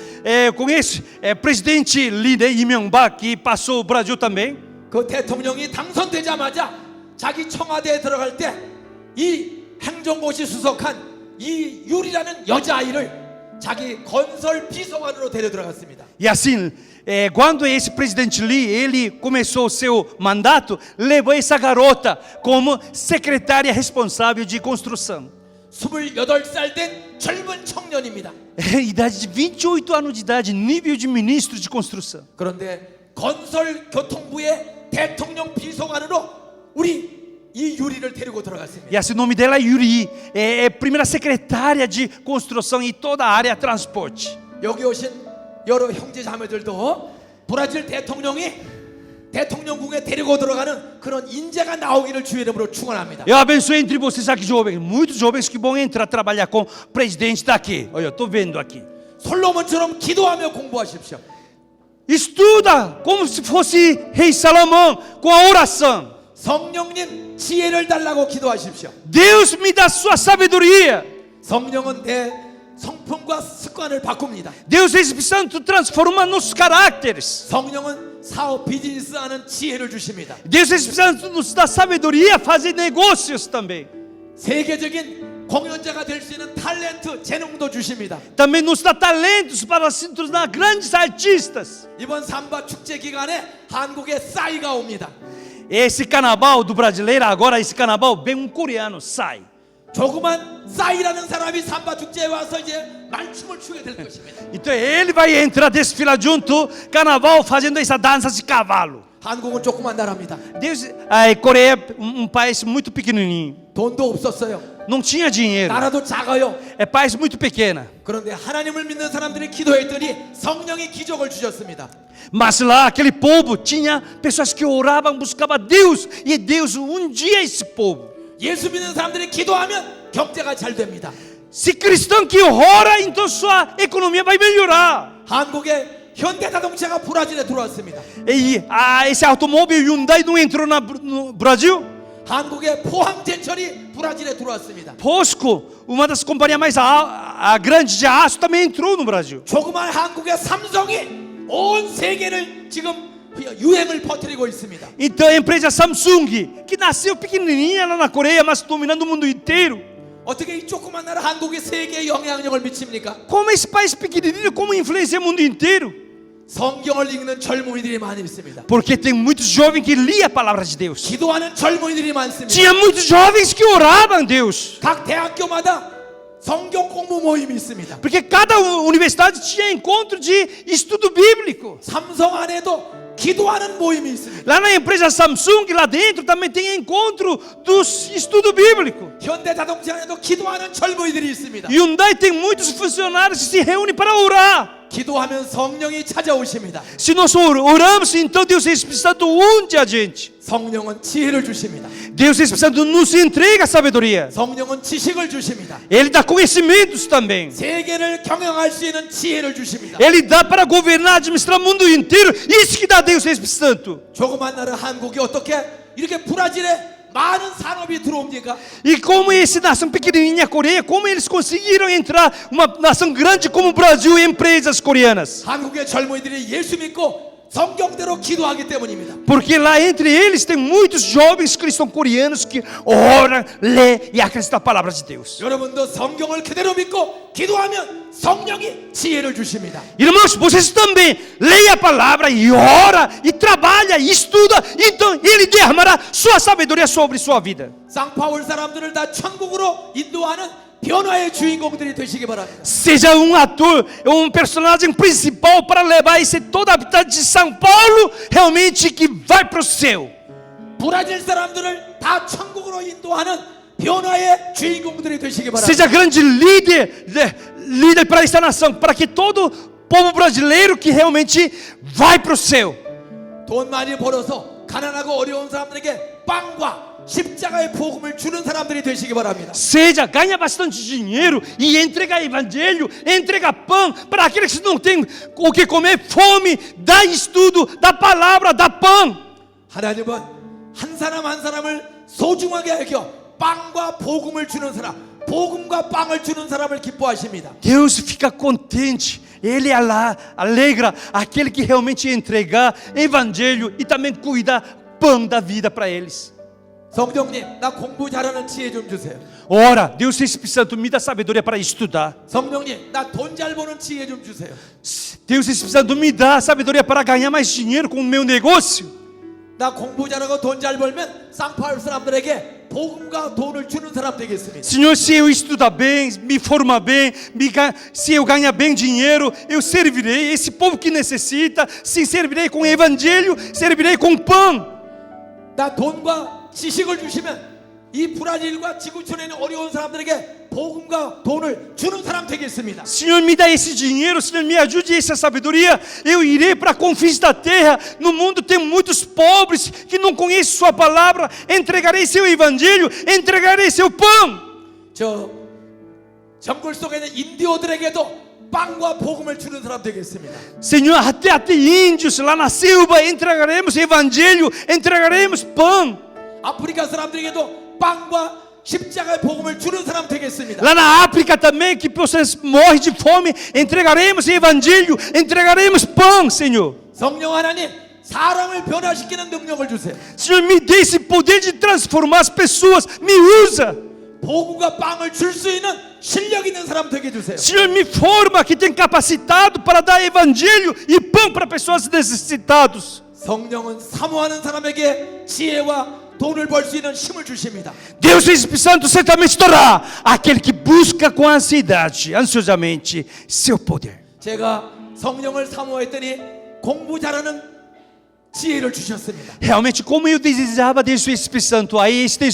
Conheço presidente líder I명박 que passou o Brasil também. 그 대통령이 당선되자마자 자기 청와대에 들어갈 때 이 행정고시 수석한 이 유리라는 여자아이를 자기 건설 비서관으로 데려 들어갔습니다. E assim, quando esse presidente Lee ele começou o seu mandato, levou essa garota como secretária responsável de construção. 28살 된 젊은 청년입니다. Idade de 28 anos de idade, nível de ministro de construção. 그런데 건설교통부의 대통령 비서관으로 우리 이 유리를 데리고 들어갔습니다. E assim, o nome dela é Yuri, é primeira secretária de construção em toda a área de transporte. 여기 오신 여러 형제 자매들도 브라질 대통령이 대통령궁에 데리고 들어가는 그런 인재가 나오기를 주의 이름으로 축원합니다. Eu abençoe entre vocês aqui jovens, muitos jovens que vão entrar trabalhar com o presidente daqui. Olha, eu estou vendo aqui. 솔로몬처럼 기도하며 공부하십시오. Estuda como se fosse rei Salomão com a oração. 성령님 지혜를 달라고 기도하십시오. Deus me dá sua sabedoria. 성령은 내 성품과 습관을 바꿉니다. Deus, Espírito Santo, transforma nossos caracteres. 성령은 사업 비즈니스 하는 지혜를 주십니다. Deus Espírito Santo nos dá sabedoria a fazer negócios também. 세계적인 공연자가 될 수 있는 탤런트, 재능도 주십니다. Também nos dá talentos para se tornar grandes artistas. 이번 삼바 축제 기간에 한국에 싸이가 옵니다. Esse carnaval do brasileiro, agora esse carnaval, vem um coreano, sai. 조그만 싸이라는 사람이 삼바 축제에 와서 이제 말춤을 추게 될 것입니다. Então ele vai entrar, desfilar junto, carnaval, fazendo essa dança de cavalo. 한국은 조그만 나라입니다. Deus, a Coreia é um país muito pequenininho. 돈도 없었어요. Não tinha dinheiro. 나라도 작아요. É país muito pequeno. 그런데 하나님을 믿는 사람들이 기도했더니 성령이 기적을 주셨습니다. Mas lá aquele povo tinha pessoas que oravam, buscavam Deus. E Deus dia esse povo. 예수 믿는 사람들이 기도하면 경제가 잘 됩니다. Se cristão que ora, então sua economia vai melhorar. 한국에 현대자동차가 브라질에 들어왔습니다. E esse automóvel Hyundai não entrou no Brasil? 한국의 포항제철이 브라질에 들어왔습니다. Posco, uma das companhias mais grandes de aço, também entrou no Brasil. 조그만 한국의 삼성이 온 세계를 지금 유행을 퍼뜨리고 있습니다. Então a empresa Samsung, que nasceu pequenininha lá na Coreia, mas dominando o mundo inteiro. 어떻게 이 조그만 나라 한국이 세계에 영향력을 미칩니까? Como esse país pequenininho, como influencia o mundo inteiro? 성경을 읽는 젊은이들이 많이 있습니다. Porque tem muitos jovens que liam a palavra de Deus. 기도하는 젊은이들이 많습니다. Tinha muitos jovens que oravam a Deus. 각 대학교마다 성경 공부 모임이 있습니다. Porque cada universidade tinha encontro de estudo bíblico. 삼성 안에도 기도하는 모임이 있습니다. Lá na empresa Samsung, lá dentro, também tem encontro dos estudo bíblico. 현대자동차 안에도 기도하는 젊은이들이 있습니다. Hyundai tem muitos funcionários que se reúnem para orar. 기도하면 성령이 찾아오십니다. Se nós oramos, então Deus Espírito Santo unge a gente. 성령은 지혜를 주십니다. Deus Espírito Santo nos entrega a sabedoria. 성령은 지식을 주십니다. Ele dá conhecimentos também. 세계를 경영할 수 있는 지혜를 주십니다. Ele dá para governar, administrar o mundo inteiro. Isso que dá Deus Espírito Santo. 조그만 나라 한국이 어떻게 이렇게 브라질에 많은 산업이 들어옵니까? E como essa nação pequenininha Coreia, como eles conseguiram entrar uma nação grande como o Brasil e empresas coreanas? 한국의 젊은이들이 예수 믿고 성경대로 기도하기 때문입니다. Porque lá entre eles tem muitos jovens cristãos coreanos que oram, lê e acreditam na palavra de Deus. 여러분도 성경을 그대로 믿고 기도하면 성령이 지혜를 주십니다. Irmãos, vocês também leem a palavra e ora e trabalha e estuda, então ele derramará sua sabedoria sobre sua vida. 쌍파울 사람들을 다 천국으로 인도하는 변화의 주인공들이 되시기 바랍니다. Seja um ator, um personagem principal para levar todo habitante de São Paulo realmente que vai para o céu. 브라질 사람들을 다 천국으로 인도하는 변화의 주인공들이 되시기 바랍니다. Seja grande líder para esta nação, para que todo povo brasileiro que realmente vai para o céu. 돈 많이 벌어서 가난하고 어려운 사람들에게 빵과 십자가의 복음을 주는 사람들이 되시기 바랍니다. Seja, ganha bastante dinheiro e entrega evangelho, entrega pão para aqueles que não têm o que comer, fome, dá estudo, dá palavra, dá pão. 하나님은 한 사람 한 사람을 소중하게 여겨 빵과 복음을 주는 사람, 복음과 빵을 주는 사람을 기뻐하십니다. Deus fica contente. Ele alegra aquele que realmente entregar evangelho e também cuida pão da vida para eles. 성령님, 나 공부 잘하는 지혜 좀 주세요. Ora, Deus Espírito Santo me dá sabedoria para estudar. 성령님, 나 돈 잘 버는 지혜 좀 주세요. Deus Espírito Santo me dá sabedoria para ganhar mais dinheiro com o meu negócio. 나 공부 잘하고 돈 잘 벌면 쌍파울 사람들에게 복음과 돈을 주는 사람 되겠습니다. Senhor, se eu estudar bem, me formar bem, se eu ganhar bem dinheiro, eu servirei esse povo que necessita, se servirei com evangelho, servirei com pão. 나 돈과 지식을 주시면 이 브라질과 지구촌에 있는 어려운 사람들에게 복음과 돈을 주는 사람 되겠습니다. Senhor, me dá esse dinheiro, Senhor, me ajude essa sabedoria. Eu irei para a confins da terra. No mundo tem muitos pobres que não conhecem sua palavra. Entregarei seu evangelho, entregarei seu pão. 저 정글 속에 있는 인디오들에게도 빵과 복음을 주는 사람 되겠습니다. Senhor, até índios lá na selva entregaremos evangelho, entregaremos pão. 아프리카 사람들에게도 빵과 십자가의 복음을 주는 사람 되겠습니다. Lá na África também, que vocês morrem de fome, entregaremos evangelho, entregaremos pão, Senhor. 성령 하나님, 사람을 변화시키는 능력을 주세요. Senhor, me dê esse poder de transformar as pessoas. Me usa. 복음과 빵을 줄 수 있는 실력 있는 사람 되게 해주세요. Senhor, me forma que tem capacitado para dar evangelho e pão para pessoas necessitadas. 성령은 사모하는 사람에게 지혜와 돈을 벌 수 있는 힘을 주십니다. Deus, o Espírito Santo, certamente dará àquele que busca com ansiedade, ansiosamente, seu poder. 제가 성령을 사모했더니 공부 잘하는 지혜를 주셨습니다. Realmente, como eu desejava desse Espírito Santo, aí este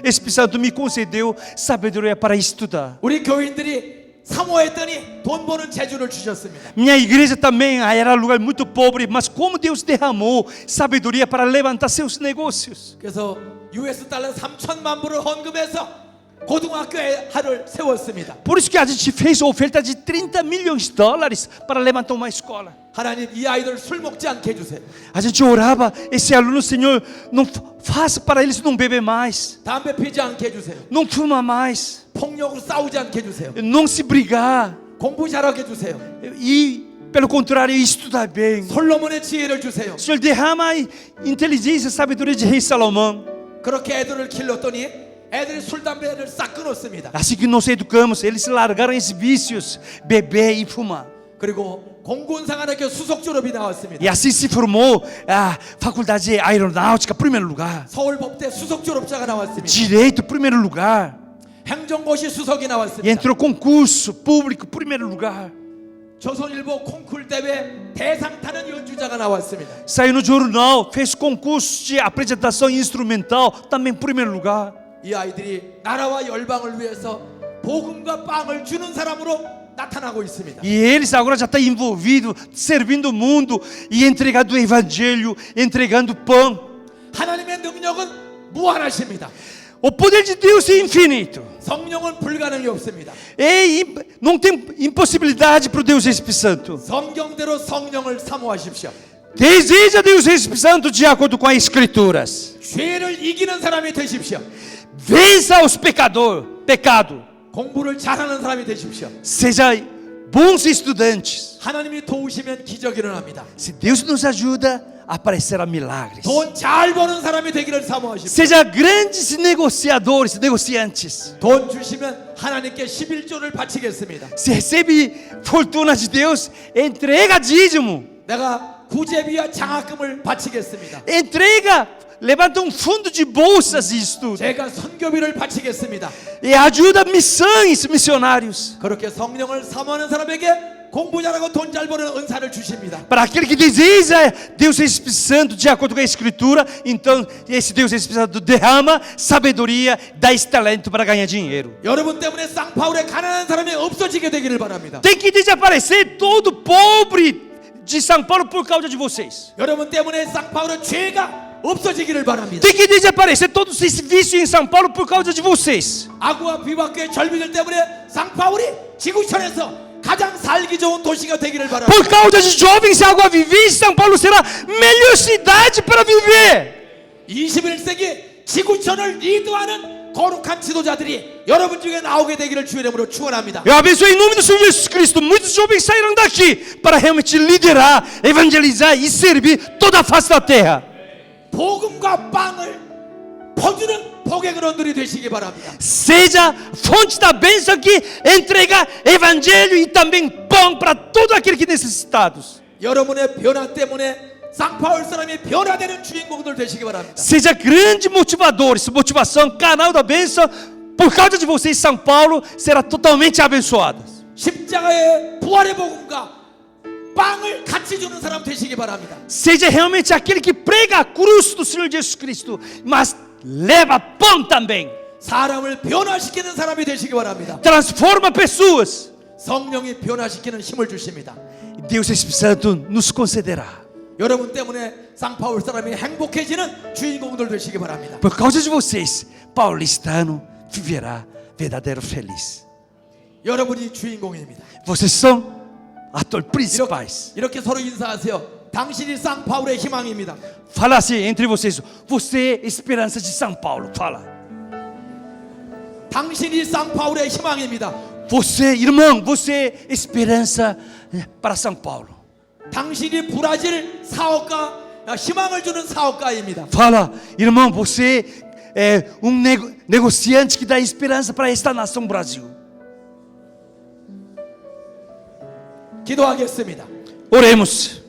Espírito Santo me concedeu sabedoria para estudar. 우리 교인들이 사모했더니 돈 버는 재주를 주셨습니다. Minha igreja também era um lugar muito pobre, mas como Deus derramou sabedoria para levantar seus negócios. 그래서 US 달러 3천만 불을 헌금해서 고등학교에 하를 세웠습니다. Por isso que a gente fez oferta de 30 milhões de dólares para levantar uma escola. 하나님 이 아이들 술 먹지 않게 해주세요. A gente orava, esse aluno, Senhor, não faça para eles não beber mais, 담배 피지 않게 해주세요. não fumar mais, 폭력으로 싸우지 않게 해주세요. não se brigar 공부 잘하게 해주세요. e, pelo contrário, estudar bem. 솔로몬의 지혜를 주세요. Senhor, derrama a inteligência e sabedoria de rei Salomão. 그렇게 애들을 길렀더니 애들이 술 담배를 싹 끊었습니다. Assim que nós educamos, eles largaram esses vícios, beber e fumar. 그리고 공군사관학교 수석 졸업이 나왔습니다. E assim se formou a faculdade de aeronáutica, primeiro lugar. 서울법대 수석 졸업자가 나왔습니다. Direito, primeiro lugar. 행정고시 수석이 E 나왔습니다. entrou concurso público, primeiro lugar. 조선일보 콩쿨 대회 대상 타는 연주자가 나왔습니다. Saiu no jornal, fez concurso de apresentação instrumental, também primeiro lugar. 이 아이들이 나라와 열방을 위해서 복음과 빵을 주는 사람으로 나타나고 있습니다. E eles agora já estão envolvidos, servindo o mundo e entregando o evangelho, entregando pão. 하나님의 능력은 무한하십니다. O poder de Deus é infinito. 성령은 불가능이 없습니다. Não tem impossibilidade para o Deus Espírito Santo. 성경대로 성령을 사모하십시오. Deseja Deus Espírito Santo de acordo com as Escrituras. 죄를 이기는 사람이 되십시오. Vença os pecado. 공부를 잘하는 사람이 되십시오. Seja bons estudantes. 하나님이 도우시면 기적이 일어납니다. Se Deus nos ajuda, aparecerá milagres. 돈 잘 버는 사람이 되기를 사모하십시오. Seja grandes negociadores, negociantes. 돈 주시면 하나님께 11조를 바치겠습니다. Se recebe fortuna de Deus, entrega dízimo. 내가 구제비와 장학금을 바치겠습니다. Entrega, levanta fundo de bolsas de estudo. 제가 선교비를 바치겠습니다. E ajuda missões, missionários. 그렇게 성령을 사모하는 사람에게 공부 잘하고 돈 잘 버는 은사를 주십니다. Para aquele que deseja Deus Espírito Santo de acordo com a Escritura, então esse Deus Espírito Santo derrama sabedoria, dá esse talento para ganhar dinheiro. 여러분 때문에 쌍파울의 가난한 사람이 없어지게 되기를 바랍니다. Tem que desaparecer todo pobre de São Paulo por causa de vocês. 여러분 때문에 쌍파울의 죄가 없어지기를 바랍니다. Tem que desaparecer todos esses vícios em São Paulo por causa de vocês. 아구와 비박교의 젊이들 때문에 쌍파울이 지구촌에서 가장 살기 좋은 도시가 되기를 바랍니다. Por causa de jovens, se Água Vivi, São Paulo será a melhor cidade para viver. 21세기 지구촌을 리드하는 거룩한 지도자들이 여러분 중에 나오게 되기를 주의 이름으로 축원합니다. Eu abençoo em nome do Senhor Jesus Cristo. Muitos jovens sairão daqui para realmente liderar, evangelizar e servir toda a face da terra. 복음과 빵을 퍼주는 복의 그런들이 되시기 바랍니다. Seja fonte da bênção que entrega evangelho e também pão para todo aquele que necessitados. 여러분의 변화 때문에 쌍파울 사람이 변화되는 주인공들 되시기 바랍니다. Seja grande motivadores, motivação, canal da bênção. Por causa de vocês, São Paulo será totalmente abençoada. 십자가의 부활의 복음과 빵을 같이 주는 사람 되시기 바랍니다. Seja realmente aquele que prega a cruz do Senhor Jesus Cristo, mas leva pão também. 사람을 변화시키는 사람이 되시기 바랍니다. Transforma pessoas. 성령이 변화시키는 힘을 주십니다. Deus Espírito Santo nos concederá. 여러분 때문에 쌍파울 사람이 행복해지는 주인공들 되시기 바랍니다. Por causa de vocês, paulistano viverá verdadeiro feliz. 여러분이 주인공입니다. Vocês são atores principais. 이렇게 서로 인사하세요. 당신이 쌍파울의 희망입니다. Fala assim entre vocês. Você é esperança de São Paulo. Fala. 당신이 쌍파울의 희망입니다. Você, irmão, você é esperança para São Paulo. 당신이 브라질 사업가 희망을 주는 사업가입니다. Fala, irmão, você é negociante que dá esperança para esta nação Brasil. 기도하겠습니다. Oremos.